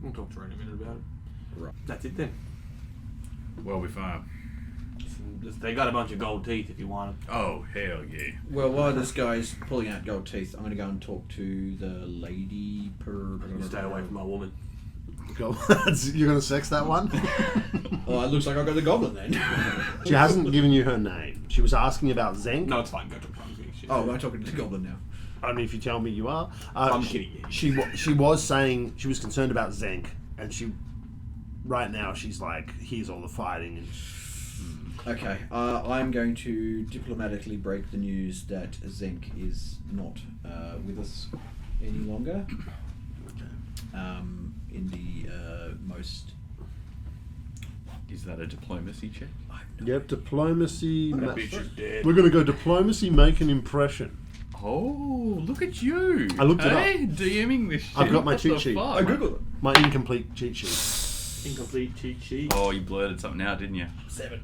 We'll talk to her in a minute about it.
Right.
That's it then.
Well, we found.
They got a bunch of gold teeth if you want them.
Oh, hell yeah.
Well, while this guy's pulling out gold teeth, I'm going to go and talk to the lady per.
Stay away from my woman.
You're going to sex that one?
Oh, it looks like I got the goblin then.
She hasn't given you her name. She was asking about Zenk.
No, it's fine. Go to
Oh, I'm talking to the goblin now.
I mean, if you tell me you are.
I'm kidding you.
She was saying she was concerned about Zenk, and right now she's like, here's all the fighting. And
Okay, I'm going to diplomatically break the news that Zenk is not with us any longer. In the most.
Is that a diplomacy check?
Yep, diplomacy.
That bitch is dead.
We're going to go diplomacy, make an impression.
Oh, look at you.
I looked it up.
DMing this shit.
I've got my
What
cheat
the
sheet.
fuck?
I googled it.
My incomplete cheat sheet.
Incomplete cheat sheet.
Oh, you blurted something out, didn't you?
7.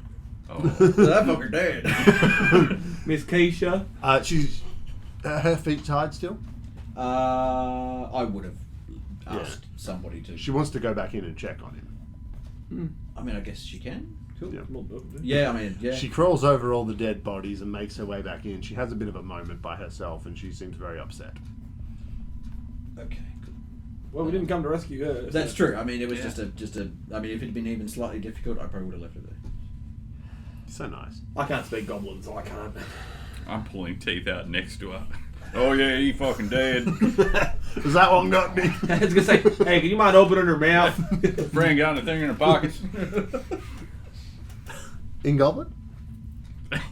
Oh.
That fucker dead.
Miss Keisha.
She's her feet tied still.
I would have asked somebody to.
She wants to go back in and check on him.
I mean, I guess she can. Cool.
Yeah.
Yeah, I mean, yeah.
She crawls over all the dead bodies and makes her way back in. She has a bit of a moment by herself, and she seems very upset.
Okay, cool.
Well, we didn't come to rescue her.
That's true. I mean, it was
Yeah.
just a. I mean, if it had been even slightly difficult, I probably would have left it there.
So nice.
I can't speak goblin, so I can't.
I'm pulling teeth out next to her. Oh yeah, he fucking dead.
Has that one got me?
I was gonna say, hey, can you mind opening her mouth?
Friend got a thing in her pockets.
In Goblin?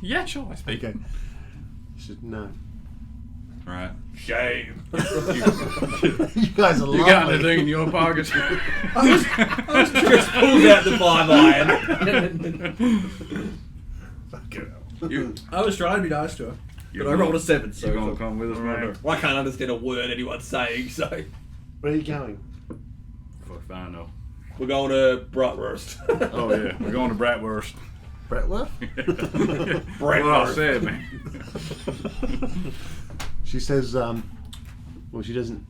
Yeah, sure, I speak.
Okay. No.
Right.
Shame.
You guys are
You got
lovely.
the thing in your pockets.
Just pulls out the 5 iron.
You,
I was trying to be nice to her,
You're
but I rolled a 7. So
you're gonna come with us, mate.
I can't understand a word anyone's saying, so
Where are you going?
Fuck if I know.
we're going to Bretworth.
Oh yeah, we're going to Bretworth.
Bretworth?
What I said, man.
She says, well, she doesn't.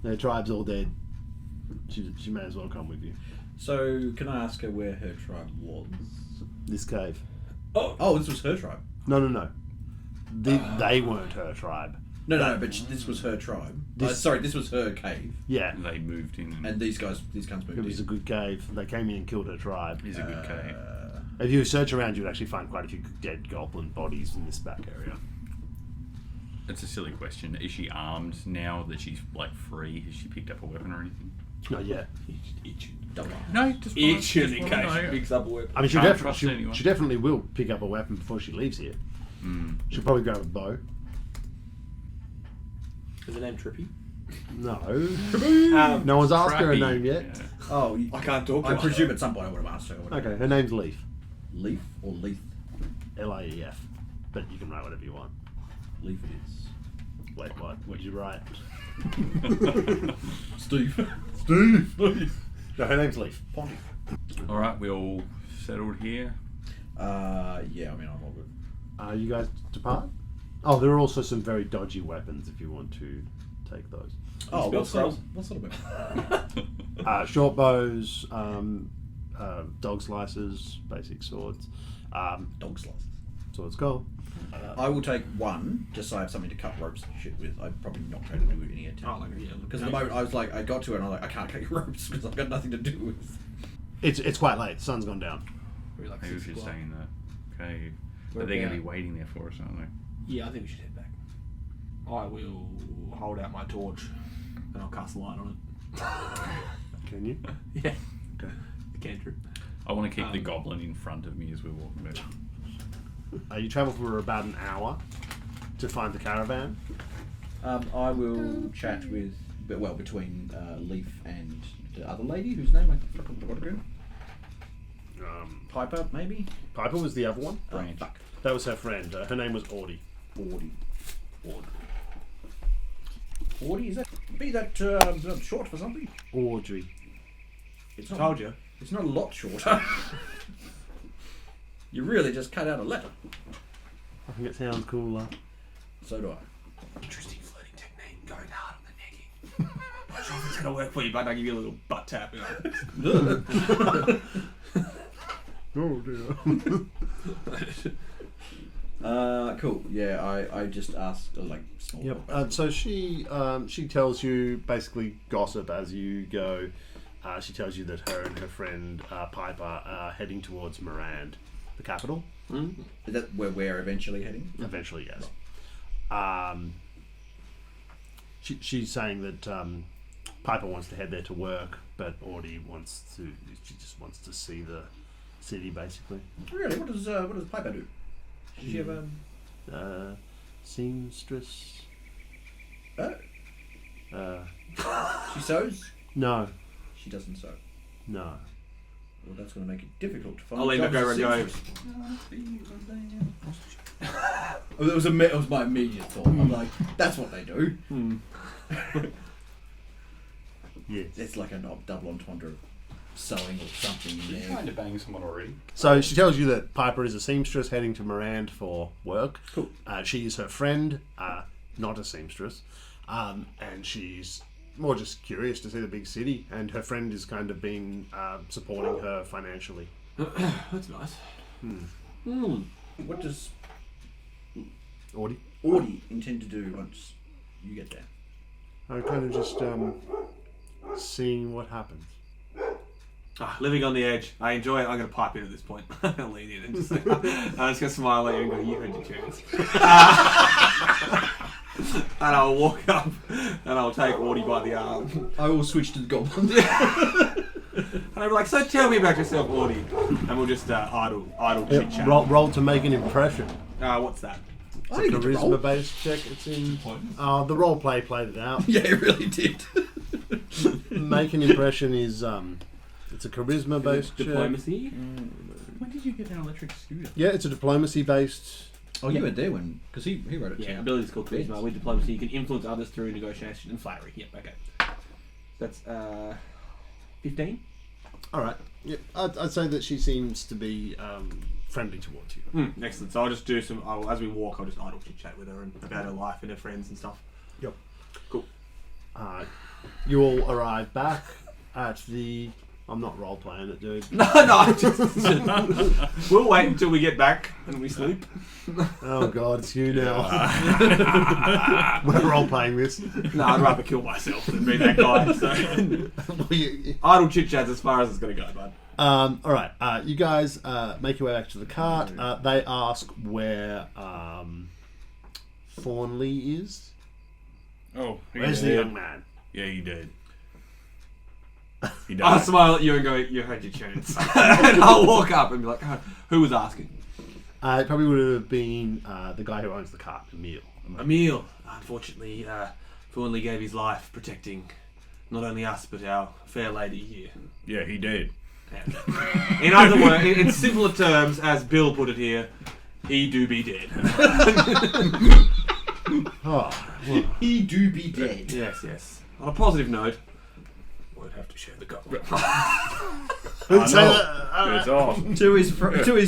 Their tribe's all dead. She may as well come with you.
So, can I ask her where her tribe was?
This cave.
Oh, this was her tribe.
No. They weren't her tribe.
No, but this was her tribe. Sorry, this was her cave,
Yeah.
They moved in.
and these cunts moved
It was a
in.
good cave. They came in and killed her tribe.
It's a good cave.
If you search around, you'd actually find quite a few dead goblin bodies in this back area.
It's a silly question. Is she armed now that she's like free? Has she picked up a weapon or anything?
Not yet.
Double.
No, just
Itching in case she picks up a weapon.
I mean,
Can't trust anyone.
she definitely will pick up a weapon before she leaves here. She'll probably grab a bow.
Is her name Trippy?
No.
Um,
No one's asked her
Crappy.
name yet.
Yeah.
Oh,
I can't talk to
I
her.
presume at some point I would have asked her.
Okay, her name's Leaf.
Leaf or Leaf?
L-I-E-F. But you can write whatever you want.
Leaf it is.
Wait, what? What did you write?
Steve.
Steve! No, her name's Leaf.
Ponty.
All right, we all settled here.
Yeah, I mean, I'm all good.
You guys depart? Oh, there are also some very dodgy weapons if you want to take those.
Oh,
spell
what sort of weapon?
Short bows, dog slicers, basic swords.
Dog slices.
Swords go.
I will take one, just so I have something to cut ropes and shit with. I'd probably not try to do any attack.
Oh, yeah.
Because at the moment I was like, I got to it and I was like, I can't cut your ropes because I've got nothing to do with.
It's quite late. The sun's gone down.
Probably like
Maybe we
6
should
o'clock.
stay in the cave.
Where
But they're going
about?
to be waiting there for us, aren't they?
Yeah, I think we should head back. I will hold out my torch and I'll cast a light on it.
Can you?
Yeah.
Okay.
The cantrip.
I want to keep the goblin in front of me as we walk back.
You travel for about an hour to find the caravan.
I will chat with, between Leaf and the other lady whose name I fucking forgot again. Piper, maybe.
Piper was the other one.
Branch.
Fuck.
That was her friend. Her name was Audie.
Audie.
Audrey.
Audie, is that short for something?
Audrey.
It's not.
Told you.
It's not a lot shorter. You really just cut out a letter.
I think it sounds cooler.
So do I.
Interesting flirting technique, going hard on the necking. Not sure if it's going to work for you, but I'll give you a little butt tap. You know.
Oh dear.
Cool. Yeah, I just asked like small.
Yep.
talk,
So she tells you basically gossip as you go. She tells you that her and her friend Piper are heading towards Morand, the capital.
Is that where we're eventually heading?
Eventually, yes. She's saying that Piper wants to head there to work, but Audie wants to. She just wants to see the city, basically.
Really? What does Piper do? Does she have
Seamstress.
Oh. She sews?
No,
She doesn't sew.
no.
Well, that's going to make it difficult to find.
I'll leave it
jobs
go
as
and go.
seamstress. It was my immediate thought. I'm like, that's what they do.
Yes.
It's like a double entendre of sewing or something in there.
Trying to bang someone already.
So she tells you that Piper is a seamstress heading to Morand for work.
Cool.
She is her friend, not a seamstress, and she's more just curious to see the big city. And her friend is kind of been supporting her financially.
That's nice.
What does
Audie?
Audie intend to do once you get there?
I'm kind of just seeing what happens.
Living on the edge. I enjoy it. I'm going to pipe in at this point. I'll lean in and just I'm just going to smile at you and go, you heard your chance. And I'll walk up and I'll take Audie by the arm.
I will switch to the Goblins.
And I'll be like, so tell me about yourself, Audie. And we'll just idle chit chat.
Roll to make an impression.
What's that?
It's a charisma-based check. It's in. The role played it out.
Yeah, it really did.
Make an impression is it's a charisma-based check.
Diplomacy?
When did you get an electric scooter?
Yeah, it's a diplomacy-based.
Oh, you were there when, because he wrote it
Yeah,
down.
ability is called charisma. With diplomacy, you can influence others through negotiation and flattery. Yep, okay. That's 15.
All right. Yeah, I'd say that she seems to be friendly towards you.
Excellent. So I'll just do some. As we walk, I'll just idle chit chat with her and about her life and her friends and stuff.
Yep.
Cool.
You all arrive back at the. I'm not role playing it, dude.
No. We'll wait until we get back and we sleep.
Oh god, it's you now. We're role playing this.
No, I'd rather kill myself than be that guy. So idle chit chat's as far as it's gonna go, bud.
All right. You guys make your way back to the cart. They ask where Thornley is.
Oh,
Where's the young man?
Yeah, he did. He
I'll
died.
smile at you and go, you had your chance. And I'll walk up and be like, who was asking?
It probably would have been the guy who owns the cart, Emil.
Emil. Unfortunately, Thornley gave his life protecting not only us, but our fair lady here.
Yeah, he did.
In other words, in simpler terms, as Bill put it here, he do be dead.
Oh, well.
He do be dead.
Yes. On a positive note, we'd have to share the goblin.
Say that.
It's off.
To his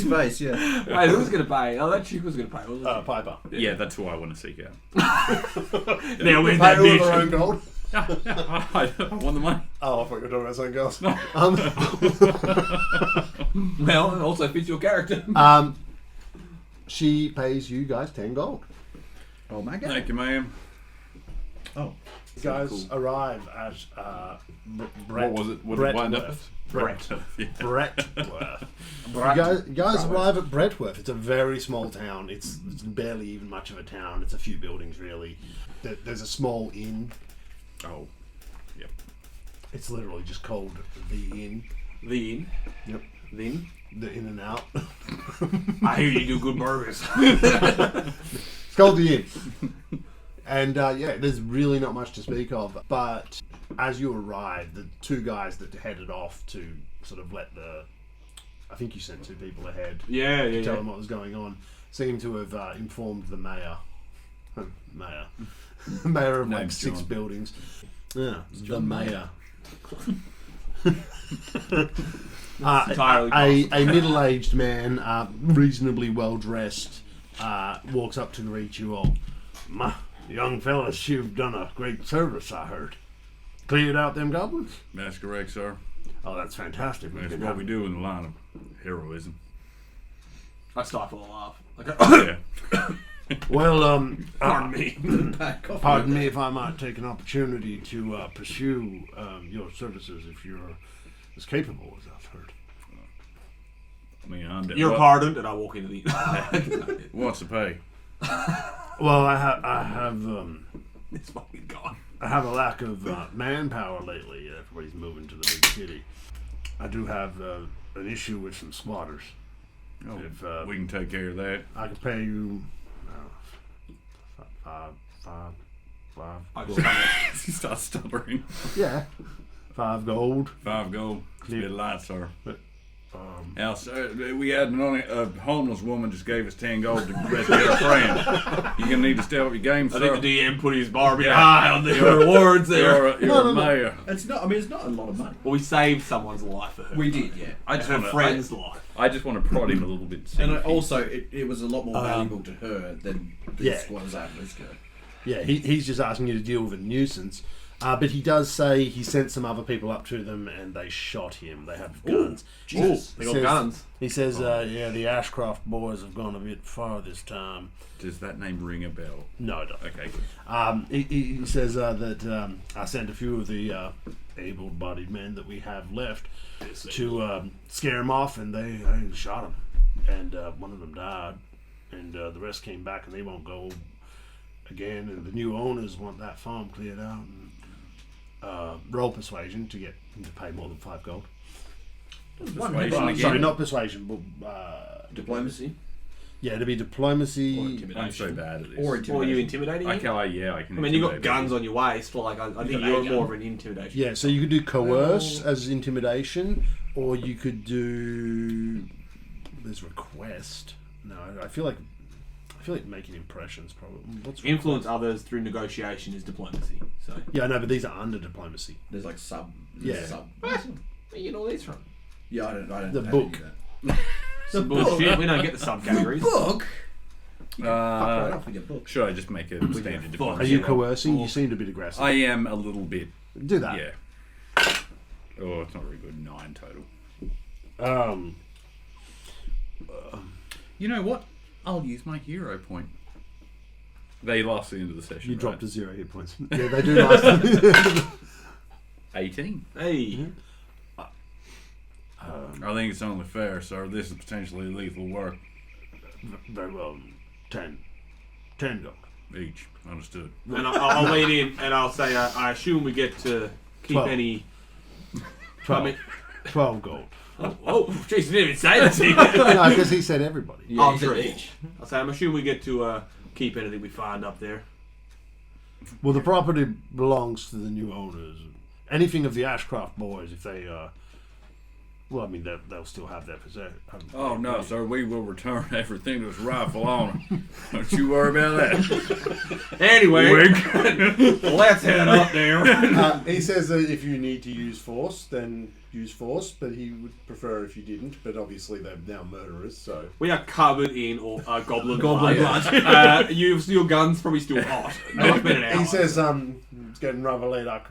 face, yeah.
Wait, who's going to pay? Oh, that chick was going to pay, wasn't she?
Piper.
Yeah, that's who I want to seek out.
Now where's
Pay
that
all their own
bitch?
gold.
I want the money.
Oh, I thought you were talking about something else.
Well, it also fits your character.
She pays you guys 10 gold.
Oh my god.
Thank you, ma'am.
Oh.
You guys
Cool.
arrive at
What was it? What did it wind up with?
Bretworth.
Yeah.
Bretworth. You guys arrive at Bretworth. It's a very small town. It's barely even much of a town. It's a few buildings, really. There's a small inn.
Oh, yep.
It's literally just called the inn.
The inn.
Yep.
Then.
The in and out.
I hear you do good burgers.
It's called the inn. And there's really not much to speak of. But as you arrive, the two guys that headed off to sort of let I think you sent two people ahead to tell them what was going on, seem to have informed the mayor. Mayor of like
Name's
6
John.
buildings. Yeah, the mayor.
entirely
A middle-aged man, reasonably well-dressed, walks up to greet you all. Young fellas, you've done a great service, I heard. Cleared out them goblins?
That's correct, sir.
Oh, that's fantastic.
That's what we do in the line of heroism.
I stifle a laugh. Like,
Yeah.
Well,
pardon me.
pardon me if I might take an opportunity to pursue your services if you're as capable as I've heard.
I mean, I'm
You're pardoned, and I walk into the.
What's the pay?
Well, I have
It's fucking gone.
I have a lack of manpower lately. Everybody's moving to the big city. I do have an issue with some squatters.
Oh,
If
we can take care of that.
I can pay you five.
I just kind
He starts stuttering.
Yeah, 5 gold.
5 gold. It's a bit light, sir.
Um,
We had a homeless woman just gave us 10 gold to rescue our friend. You're gonna need to step up your game,
I
sir.
think the DM put his bar a bit
Yeah.
high on the rewards there.
You're a mayor.
It's not. I mean, it's not a lot of money.
Well, we saved someone's life for her.
We did, yeah.
I just
her
want
friend's life.
I just want to prod him a little bit. see
And
if he-
also, it was a lot more valuable to her than the
Yeah.
squatters at Lisco.
Yeah, he's just asking you to deal with a nuisance. But he does say he sent some other people up to them and they shot him. They have guns.
Jesus.
They got
Says-
guns.
He says, yeah, the Ashcroft boys have gone a bit far this time.
Does that name ring a bell?
No, it doesn't.
Okay, good.
He says that I sent a few of the able-bodied men that we have left to scare him off, and they shot him. And one of them died, and the rest came back, and they won't go again. And the new owners want that farm cleared out. And, roll persuasion to get him to pay more than 5 gold.
Persuasion again.
Sorry, not persuasion, but
Diplomacy
yeah, it'd be diplomacy.
or
I'm
intimidation.
so bad at this.
Or
Or are you
intimidation.
intimidating
I
him?
can, yeah, I can.
I mean, you got
intimidate
guns
people.
on your waist, but like, I think
got
you're
a gun.
more of an intimidation.
Yeah, so you could do coerce as intimidation, or you could do. There's request. No, I feel like making impressions probably. What's
Influence others through negotiation is diplomacy. So
Yeah, I know, but these are under diplomacy.
There's like sub.
Yeah.
Sub.
where you get all these from?
Yeah, I don't.
The
have
book.
any of that.
Some bullshit. We don't get the subcategories.
Book. Fuck right
Uh,
off with your book.
should I just make a standard
Are
diplomacy?
you coercing? You seemed a bit aggressive.
I am a little bit.
Do that.
Yeah. Oh, it's not very good. 9 total. You know what? I'll use my hero point. They lost the end of the session.
You
right?
dropped to 0 hit points. Yeah, they do last.
18.
Hey,
I think it's only fair, sir. This is potentially lethal work.
Very well. 10 gold.
Each. Understood.
and I'll lean in and I'll say, I assume we get to keep
12.
any.
12.
I mean,
12 gold.
oh, jeez, you didn't even say that.
No, because he said everybody.
Yeah,
Oh,
you
true.
said each.
I'll say, I'm assuming we get to keep anything we find up there.
Well, the property belongs to the new owners. Anything of the Ashcroft boys, if they well, I mean, they'll still have their possession.
Oh, no, sir. We will return everything to its rightful owner. Don't you worry about that.
Anyway, let's head up there.
He says that if you need to use force, then use force, but he would prefer if you didn't. But obviously, they're now murderers, so.
We are covered in goblin
Goblin
blood. Your gun's probably still hot. It's been an hour.
He says, it's getting rather late. I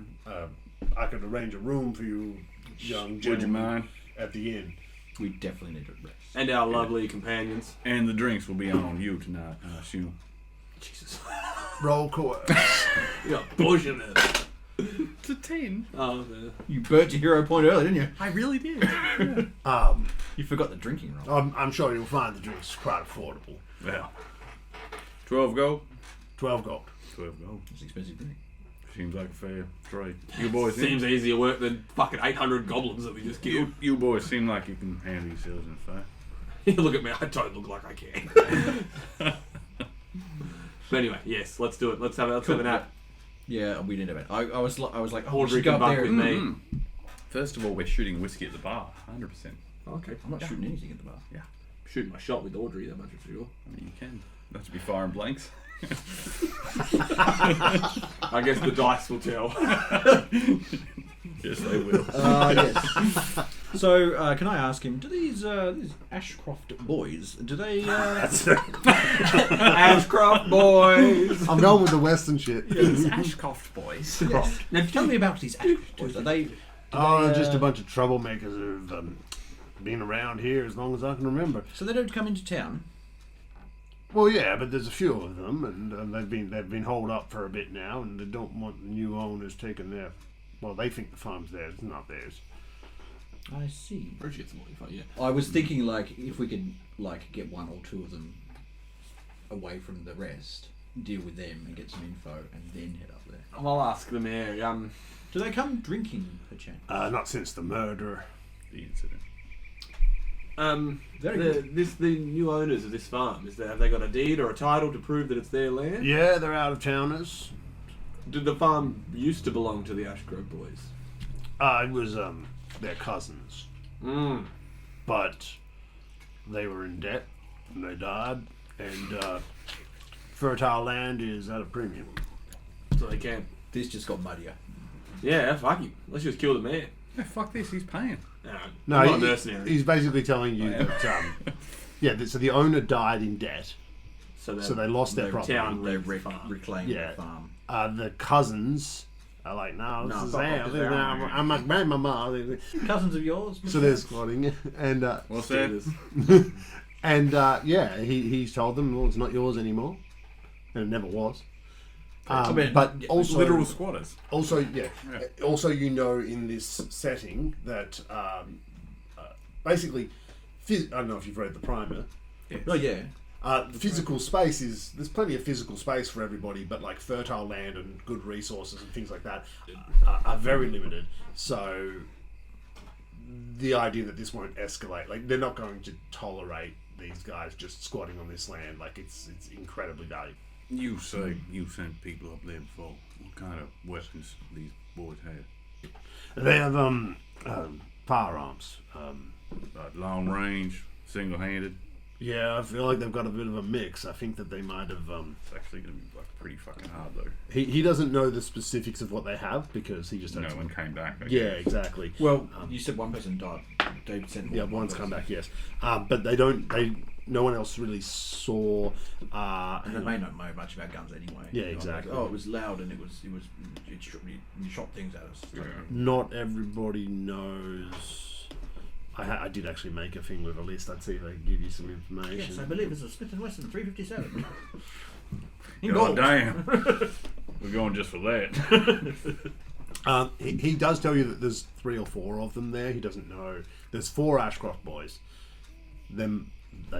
could arrange a room for you, young
Would you
gentlemen,
mind?
at the inn.
We definitely need to rest.
And our lovely companions.
And the drinks will be on you tonight, I assume.
Jesus.
Roll course.
You got bullshit in it.
It's a 10.
Oh,
You burnt your hero point early, didn't you?
I really did.
You forgot the drinking roll.
I'm sure you'll find the drinks quite affordable.
Well, 12 gold?
12 gold.
12 gold.
It's an expensive drink.
Seems like a fair trade. You boys
seems
seem,
easier work than fucking 800 goblins that we just killed.
you boys seem like you can handle yourselves in a fight.
You look at me, I don't look like I can. But anyway, yes, let's do it. Let's have a nap.
Yeah, we didn't have it. I was like, oh, we
Audrey
should go
can
up
bunk
there.
with me.
Mm-hmm. First of all, we're shooting whiskey at the bar. 100%.
Okay.
I'm not shooting anything at the bar.
Yeah.
Shooting my shot with Audrey, that much for sure.
I mean, you can. Not to be firing blanks.
I guess the dice will tell.
Yes, they will.
Yes. So, can I ask him, do these Ashcroft boys, do they...
Ashcroft boys!
I'm going with the Western shit.
Ashcroft boys.
Yes. Now, tell me about these Ashcroft boys. Are they
Oh, just a bunch of troublemakers who've been around here as long as I can remember.
So they don't come into town.
Well, yeah, but there's a few of them, and they've been holed up for a bit now, and they don't want the new owners taking their. Well, they think the farm's theirs, it's not theirs.
I see.
Appreciate some info, yeah.
I was thinking like if we could like get one or two of them away from the rest, deal with them and get some info, and then head up there.
I'll ask the mayor.
Do they come drinking, perchance?
Not since the murder.
The incident.
The new owners of this farm, have they got a deed or a title to prove that it's their land?
Yeah, they're out of towners.
Did the farm used to belong to the Ashgrove boys?
It was their cousins, but they were in debt and they died, and fertile land is at a premium.
So they can't.
This just got muddier.
Yeah, fuck him. Let's just kill the man.
Yeah, fuck this, he's paying.
No,
I'm not a mercenary.
he's basically telling you that so the owner died in debt, so they lost their property.
town
They
farm.
reclaimed
Yeah.
the farm.
The cousins are like, no, this is
fuck off,
ours.
this is ours.
I'm like, man, mama.
Cousins of yours?
So they're squatting, and
What's that?
and he's told them, well, it's not yours anymore, and it never was. But also,
Literal squatters.
also, also, in this setting that basically, I don't know if you've read the primer.
Yes. Oh yeah.
Physical space there's plenty of physical space for everybody, but like fertile land and good resources and things like that are very limited. So the idea that this won't escalate, like they're not going to tolerate these guys just squatting on this land, like it's incredibly valuable.
You say you sent people up there before. What kind of weapons these boys have?
They have firearms.
Long range, single-handed.
Yeah, I feel like they've got a bit of a mix. I think that they might have.
It's actually going to be like pretty fucking hard though.
He doesn't know the specifics of what they have because he just
No
hasn't-
one came back. I
Yeah,
guess.
exactly.
Well, you said one person died. David sent
Yeah, one's come back. Yes, but they don't. No one else really saw.
And they may not know much about guns anyway.
Yeah,
Like,
exactly.
oh, it was loud and it shot things at us.
Yeah.
Not everybody knows. I did actually make a thing with a list. I'd see if I could give you some information.
Yes, I believe it's a Smith & Wesson 357. In
God
gold.
damn. We're going just for that.
He does tell you that there's 3 or 4 of them there. He doesn't know. There's 4 Ashcroft boys. They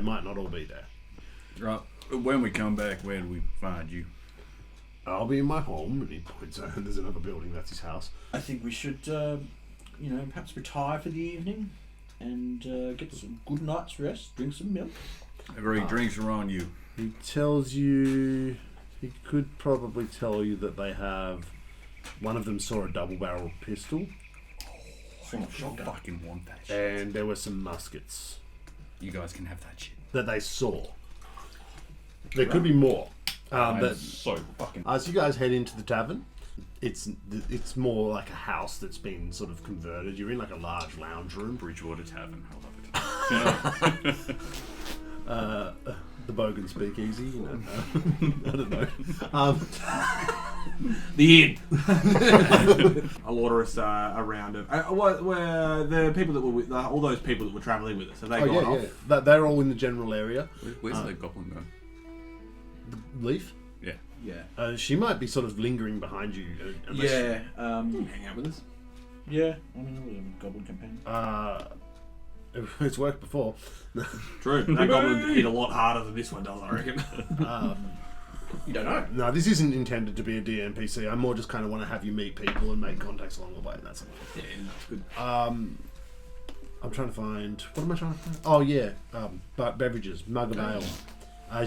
might not all be there.
Right. When we come back, where do we find you?
I'll be in my home. And he points out there's another building. That's his house.
I think we should, perhaps retire for the evening and get some good night's rest, drink some milk.
Every drinks are on you.
He tells you. He could probably tell you that they have. One of them saw a double-barreled pistol,
I fucking want that shit.
and there were some muskets
You guys can have that shit.
that they saw. There could be more.
I'm
But
so fucking.
as you guys head into the tavern, it's more like a house that's been sort of converted. You're in like a large lounge room.
Bridgewater Tavern. I love it.
The Bogan Speakeasy. I don't know.
The inn. I'll order us a round of. Were the people that were with all those people that were travelling with us? Have they gone off?
Yeah. They're all in the general area.
Where's the goblin going?
Leaf.
Yeah.
Yeah.
She might be sort of lingering behind you. Unless
Yeah.
Hang out with us.
Yeah. I mean, I was a goblin companion.
It's worked before.
True. That goblin hit a lot harder than this one does, I reckon.
You don't know.
No, this isn't intended to be a DMPC. I more just kind of want to have you meet people and make contacts along the way. That's all.
Yeah, that's good.
I'm trying to find. What am I trying to find? Oh yeah, but beverages, mug of ale.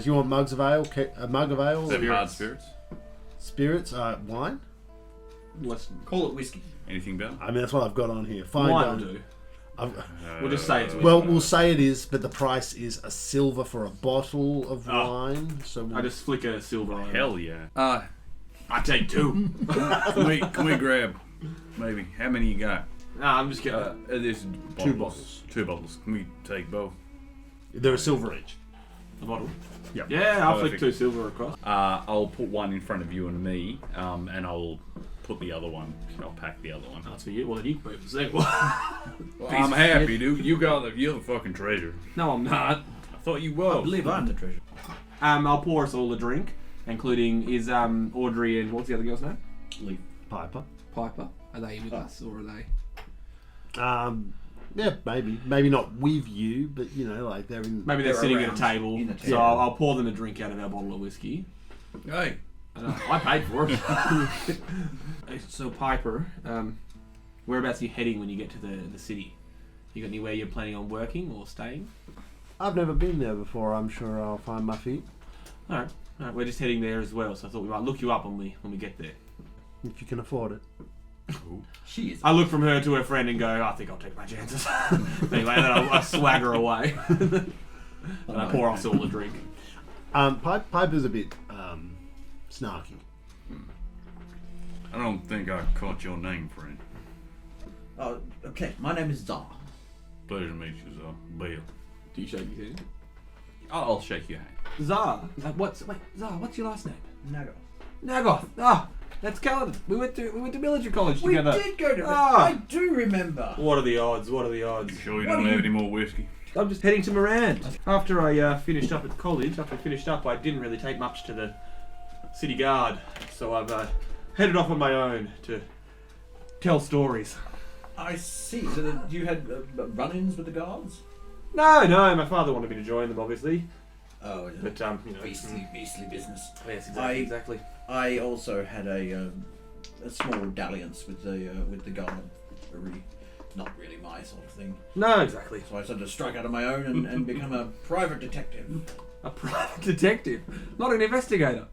Do you want mugs of ale? A mug of ale?
Is that hard spirits?
Spirits? Wine?
Let's
Call it whiskey.
Anything better?
I mean, that's what I've got on here. Fine.
wine will do. We'll just say it's
Well, we'll say it is, but the price is a silver for a bottle of wine. So
I just flick a silver on.
Hell yeah.
I take 2.
Can we grab maybe? How many you got?
Nah, I'm just kidding.
There's
2 bottles.
2 bottles. Can we take both?
They're a silver each.
A bottle.
Yep.
Yeah, I'll flick
Perfect.
2 silver across.
I'll put one in front of you and me, and I'll put the other one. I'll pack the other one.
That's for you. Well, then you can put it for second.
Well, I'm happy, dude. You're the fucking treasure.
No, I'm not.
I thought you
I
were.
believe I'm the treasure.
I'll pour us all a drink, including Audrey and what's the other girl's name?
Leaf.
Piper.
Piper. Are they with us or are they?
Yeah, maybe not with you, but you know, like they're in.
Maybe they're
They're
sitting at a
around
table.
in the
So
table.
I'll pour them a drink out of our bottle of whiskey.
Hey.
I paid for it. So Piper, whereabouts are you heading when you get to the city? You got anywhere you're planning on working or staying?
I've never been there before. I'm sure I'll find my feet
All right. We're just heading there as well. So I thought we might look you up when we get there.
if you can afford it.
She is.
I look from her to her friend and go, I think I'll take my chances. Anyway, then I swagger away. And I pour us all a drink.
Piper's a bit snarky.
I don't think I caught your name, friend.
Oh, okay. My name is Zar.
Pleasure to meet you, Zar. Bill.
Do you shake his hand?
I'll shake your hand.
Zar. What's your last name?
Nago.
Nagoth. Ah, that's Kaladin. We went to military college
We
together.
did go to.
Ah.
I do remember.
What are the odds? What are the odds?
You sure you
What
don't
do
have
you-
any more whiskey?
I'm just heading to Morand. After I finished up at college, I didn't really take much to the city guard, so I've headed off on my own to tell stories.
I see. So that you had run-ins with the guards?
No, my father wanted me to join them, obviously,
Oh,
but you know.
beastly business.
Yes, exactly.
I also had a small dalliance with the guard. Not really my sort of thing.
No, exactly.
So I decided to strike out on my own and become a private detective.
A private detective, not an investigator.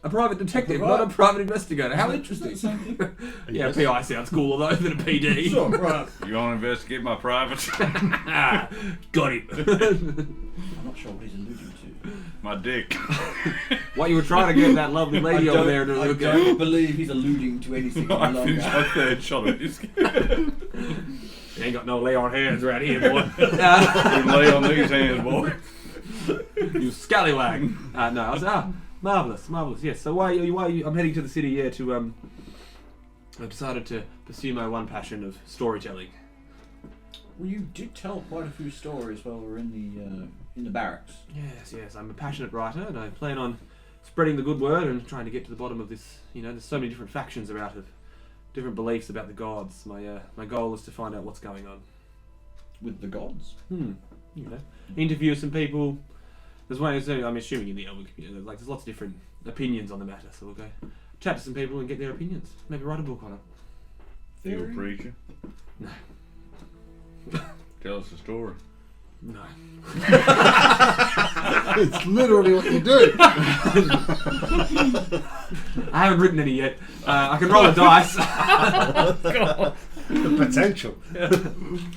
A private detective,
Right.
not a private investigator. How
Is that
interesting.
the same thing?
Yeah, PI sounds cooler though than a PD.
Sure, right.
You want to investigate my private?
Got him.
I'm not sure what he's alluding to.
My dick.
What you were trying to get that lovely lady over there to
I
look
don't
at.
believe he's alluding to anything
I
any
finished my
longer.
third shot of whiskey.
You ain't got no lay on hands around here, boy.
You lay on these hands, boy.
You scallywag. No, I was marvelous. Yes. So why are you? I'm heading to the city here to I've decided to pursue my one passion of storytelling.
Well, you did tell quite a few stories while we were in the barracks.
Yes. I'm a passionate writer, and I plan on spreading the good word and trying to get to the bottom of this. You know, there's so many different factions about it, different beliefs about the gods. My goal is to find out what's going on.
With the gods?
You know, interview some people. There's one. I'm assuming in the elven community, like there's lots of different opinions on the matter. So we'll go chat to some people and get their opinions. Maybe write a book on it.
You a preacher?
No.
Tell us a story.
No.
It's literally what you do.
I haven't written any yet. I can roll a dice.
The potential.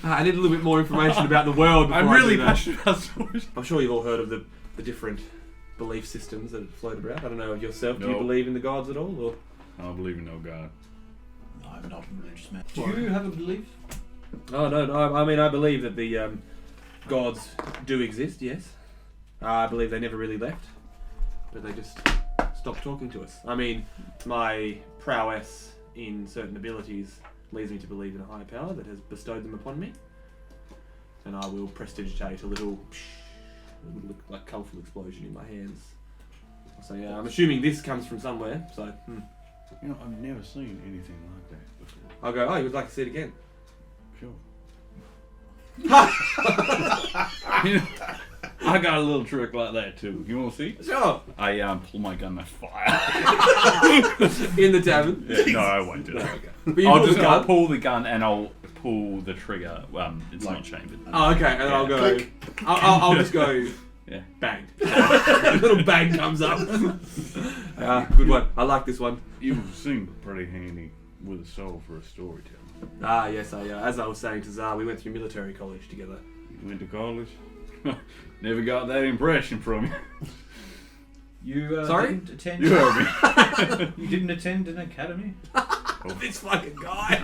I need a little bit more information about the world before
I'm
I
really
do that.
passionate about stories.
I'm sure you've all heard of the different belief systems that float about. I don't know yourself. Do you
No.
believe in the gods at all? Or?
I don't believe in no God.
I'm not a religious man. Do you have a belief?
Oh no. I mean, I believe that the gods do exist. Yes. I believe they never really left, but they just stopped talking to us. I mean, my prowess in certain abilities leads me to believe in a higher power that has bestowed them upon me, and I will prestidigitate a little like colourful explosion in my hands. So yeah, I'm assuming this comes from somewhere. So
You know, I've never seen anything like that before.
I'll go. Oh, you would like to see it again?
Sure. You know, I got a little trick like that too. You want to see?
Sure.
I pull my gun and fire.
In the tavern.
Yeah, no, I won't do that.
But you pull the gun.
I'll pull the gun and I'll pull the trigger. It's not chambered.
Oh, okay, and then I'll go.
Click.
I'll just go.
Yeah.
Bang. A little bang comes up. Good one. I like this one.
You seem pretty handy with a soul for a storyteller.
Yes. As I was saying to Zar, we went through military college together.
You went to college? Never got that impression from you.
You
Sorry?
didn't attend.
You heard me.
You didn't attend an academy.
This fucking guy.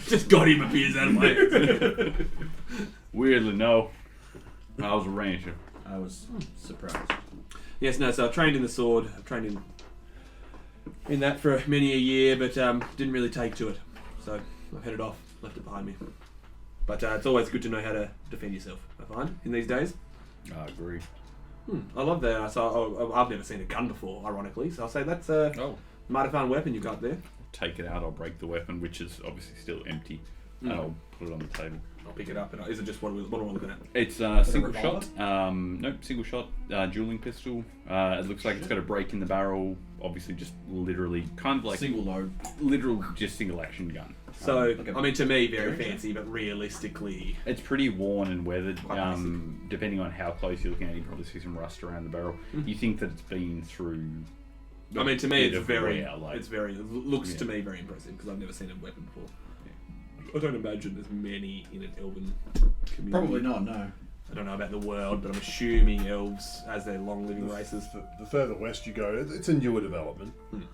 Just got him appears out of my head.
Weirdly, no. I was a rancher.
I was surprised.
Yes, no. So I trained in the sword. I've trained in that for many a year, but didn't really take to it. So I've headed off, left it behind me. But it's always good to know how to defend yourself. I find in these days.
I agree.
I love that. So I've never seen a gun before, ironically. So I'll say that's a mighty fine weapon you got there.
Take it out. I'll break the weapon, which is obviously still empty, and I'll put it on the table.
I'll pick it up. And is it just what am I looking at?
It's single shot. Nope, single shot dueling pistol. It looks like it's got a break in the barrel. Obviously, just literally kind of like
Single load.
literal, just single action gun.
So
like a
I mean, to me, very
Derringer?
fancy, but realistically,
It's pretty worn and weathered.
Quite basic.
Depending on how close you're looking at it, you probably see some rust around the barrel. You think that it's been through.
I mean, to me,
bit
it's
of
very,
wear, like-
it looks to
Yeah.
me very impressive because I've never seen a weapon before. I don't imagine there's many in an elven community.
Probably not, no.
I don't know about the world, but I'm assuming elves, as they're long-living races.
The further west you go, it's a newer development,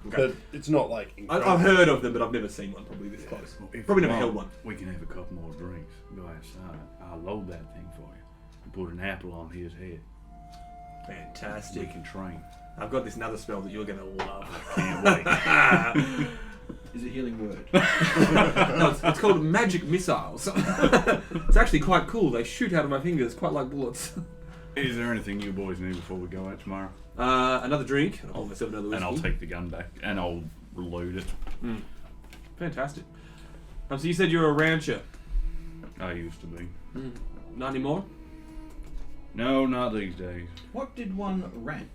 Okay.
but it's not like.
I've heard of them, but I've never seen one probably this close. Probably never held one.
We can have a couple more drinks. Go outside. I'll load that thing for you. And put an apple on his head. We
Fantastic.
can train.
I've got this another spell that you're going to love.
Can't wait.
Is it healing word?
No, it's called magic missiles. It's actually quite cool. They shoot out of my fingers, quite like bullets.
Is there anything you boys need before we go out tomorrow?
Another drink. I'll hold myself another whiskey.
And I'll take the gun back and I'll reload it.
Fantastic. So you said you're a rancher.
I used to be.
Not anymore?
No, not these days.
What did one ranch?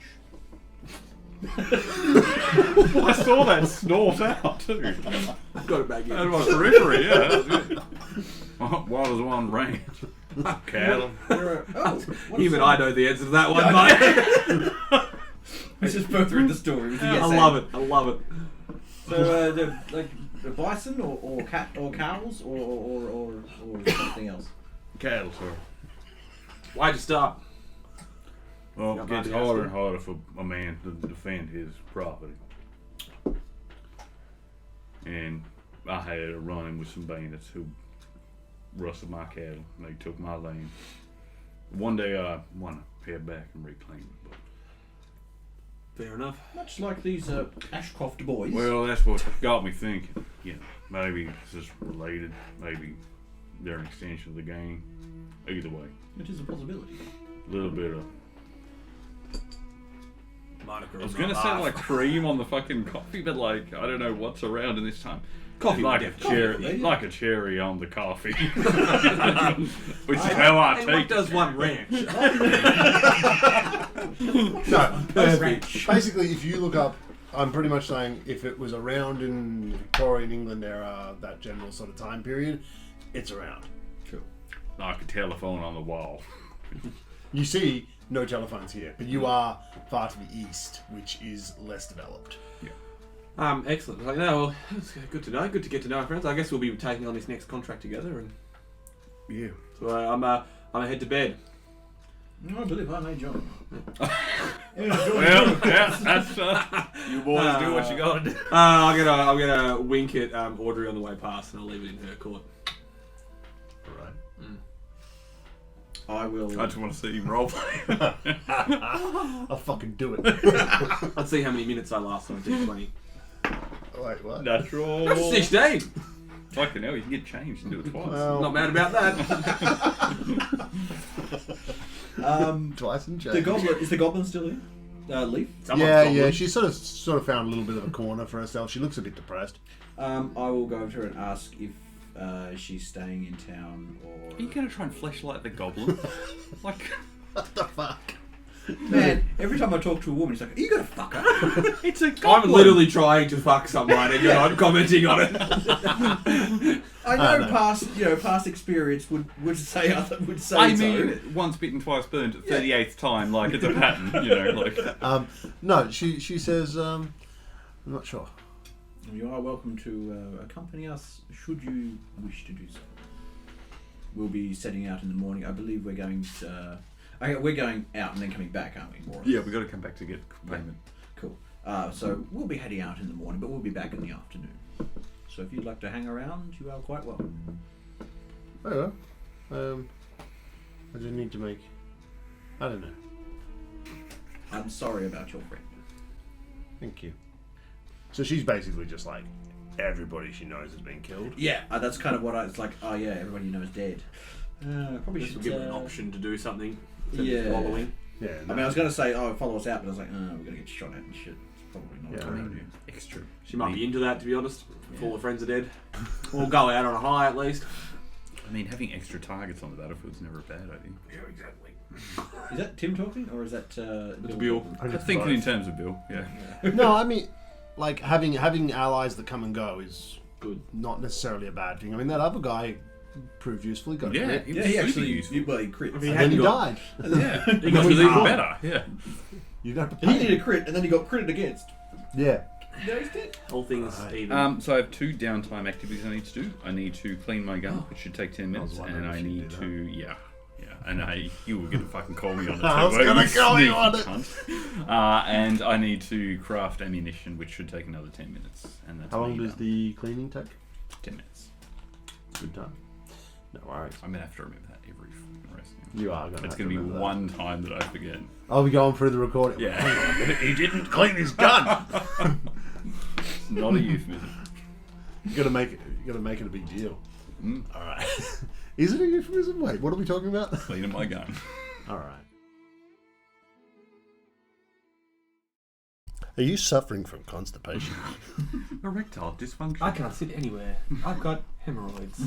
I saw that snort out too.
Got it back in.
That was periphery, yeah. That was it. What does one ranch? Cattle.
Even I know the answer to that one, mate.
Let's just go through the story. With the
I love it. I love it.
So, like a bison or cat or cows or something else.
Cattle, sir.
Why'd you stop?
Well,
Got
it gets
my
harder
answer.
and harder for a man to defend his property. And I had a run-in with some bandits who rustled my cattle. They took my land. One day I want to head back and reclaim it. But
Fair enough.
Much like these Ashcroft boys.
well, that's what got me thinking. You know, maybe it's just related. Maybe they're an extension of the game. Either way,
Which is a possibility.
a little bit of.
Monica
I was gonna say like cream on the fucking coffee, but like I don't know what's around in this time.
Coffee
like
would
a
definitely
cherry,
be.
like a cherry on the coffee, which is how I
And what
take it.
does one ranch?
No,
Perfect.
basically, if you look up, I'm pretty much saying if it was around in Victorian England era, that general sort of time period, it's around.
True.
Like a telephone on the wall.
You see no telephones here, but you are far to the east, which is less developed.
Excellent. Like, no, well, it's good to know. Good to get to know our friends. I guess we'll be taking on this next contract together, and
Yeah.
so I'm gonna head to bed.
No, I believe I may join.
Well, yeah, that's you boys do what you gotta do.
I'm gonna wink at Audrey on the way past, and I'll leave it in her court.
Right.
I will.
I just want to see you roleplay.
I'll fucking do it.
Let's see how many minutes I last on D20.
Wait, what?
Natural.
That's 16.
Fucking hell, you can get changed and do it twice.
Well,
Not mad about that.
twice and change.
The goblin is the goblin still in? Leaf.
Someone's
Yeah,
got
yeah.
one.
She sort of found a little bit of a corner for herself. She looks a bit depressed.
I will go over to her and ask if she's staying in town or.
Are you gonna try and fleshlight the goblin? Like,
What the fuck?
Man, every time I talk to a woman, it's like, "Are you gonna fuck her?"
it's a
I'm
goblin.
literally trying to fuck someone, and you're not commenting on it.
I know
no.
past experience would say
I
so.
mean, once bitten, twice burned. 38th time, like it's a pattern, you know. Like,
No, she says, I'm not sure.
You are welcome to accompany us should you wish to do so. We'll be setting out in the morning. I believe we're going to. We're going out and then coming back, aren't we? More or less?
yeah, we got to come back to get payment.
Cool. So we'll be heading out in the morning, but we'll be back in the afternoon. So if you'd like to hang around, you are quite welcome.
Oh, well. I just need to make. I don't know.
I'm sorry about your friend.
Thank you. So she's basically just like, everybody she knows has been killed.
Yeah, that's kind of what I was like. Oh yeah, everybody you know is dead. Probably
This
should
will give her an option to do something.
Yeah.
Just wallowing.
Yeah.
I mean, I was gonna say, oh, follow us out, but I was like, oh, we're gonna get shot at and shit. It's probably not
Yeah.
a good idea.
Extra.
She might be into that, to be honest. If all
Yeah.
her friends are dead. Or go out on a high, at least.
I mean, having extra targets on the battlefield is never a bad idea.
Yeah, exactly.
Is that Tim talking, or is that
Bill.
talking?
I'm thinking in terms of Bill, yeah.
No, I mean, like having allies that come and go is
Good.
not necessarily a bad thing. I mean, that other guy proved useful. He got
Yeah,
crit,
he
Yeah,
was
he
super
actually
useful.
well, he crit.
If he
and
hadn't
then he
got-
died.
Yeah,
He
which
got
was even
harmed.
better, yeah.
You don't have to
He
pay.
needed a crit, and then he got critted against.
Yeah.
No, he's dead.
All things
Right.
even.
So I have 2 downtime activities I need to do. I need to clean my gun, which should take 10
I was
minutes,
wondering
and
if
I
you'd
need
do
to, and you were gonna fucking call me on it.
I was
too,
gonna
you
call you
sneaky
on it.
cunt. And I need to craft ammunition, which should take another 10 minutes. And that's
How long
me
does
done.
the cleaning take?
10 minutes.
Good time. No worries.
I'm gonna have to remember that every fucking rest.
You are going to
It's gonna be one time that I forget.
I'll be going through the recording.
Yeah.
Hang on a minute, he didn't clean his gun.
It's not a euphemism.
You gotta make it a big deal.
Mm.
All right. Is it a euphemism? Wait, what are we talking about?
Cleaning my gun.
All right. Are you suffering from constipation?
Erectile dysfunction.
I can't sit anywhere. I've got hemorrhoids.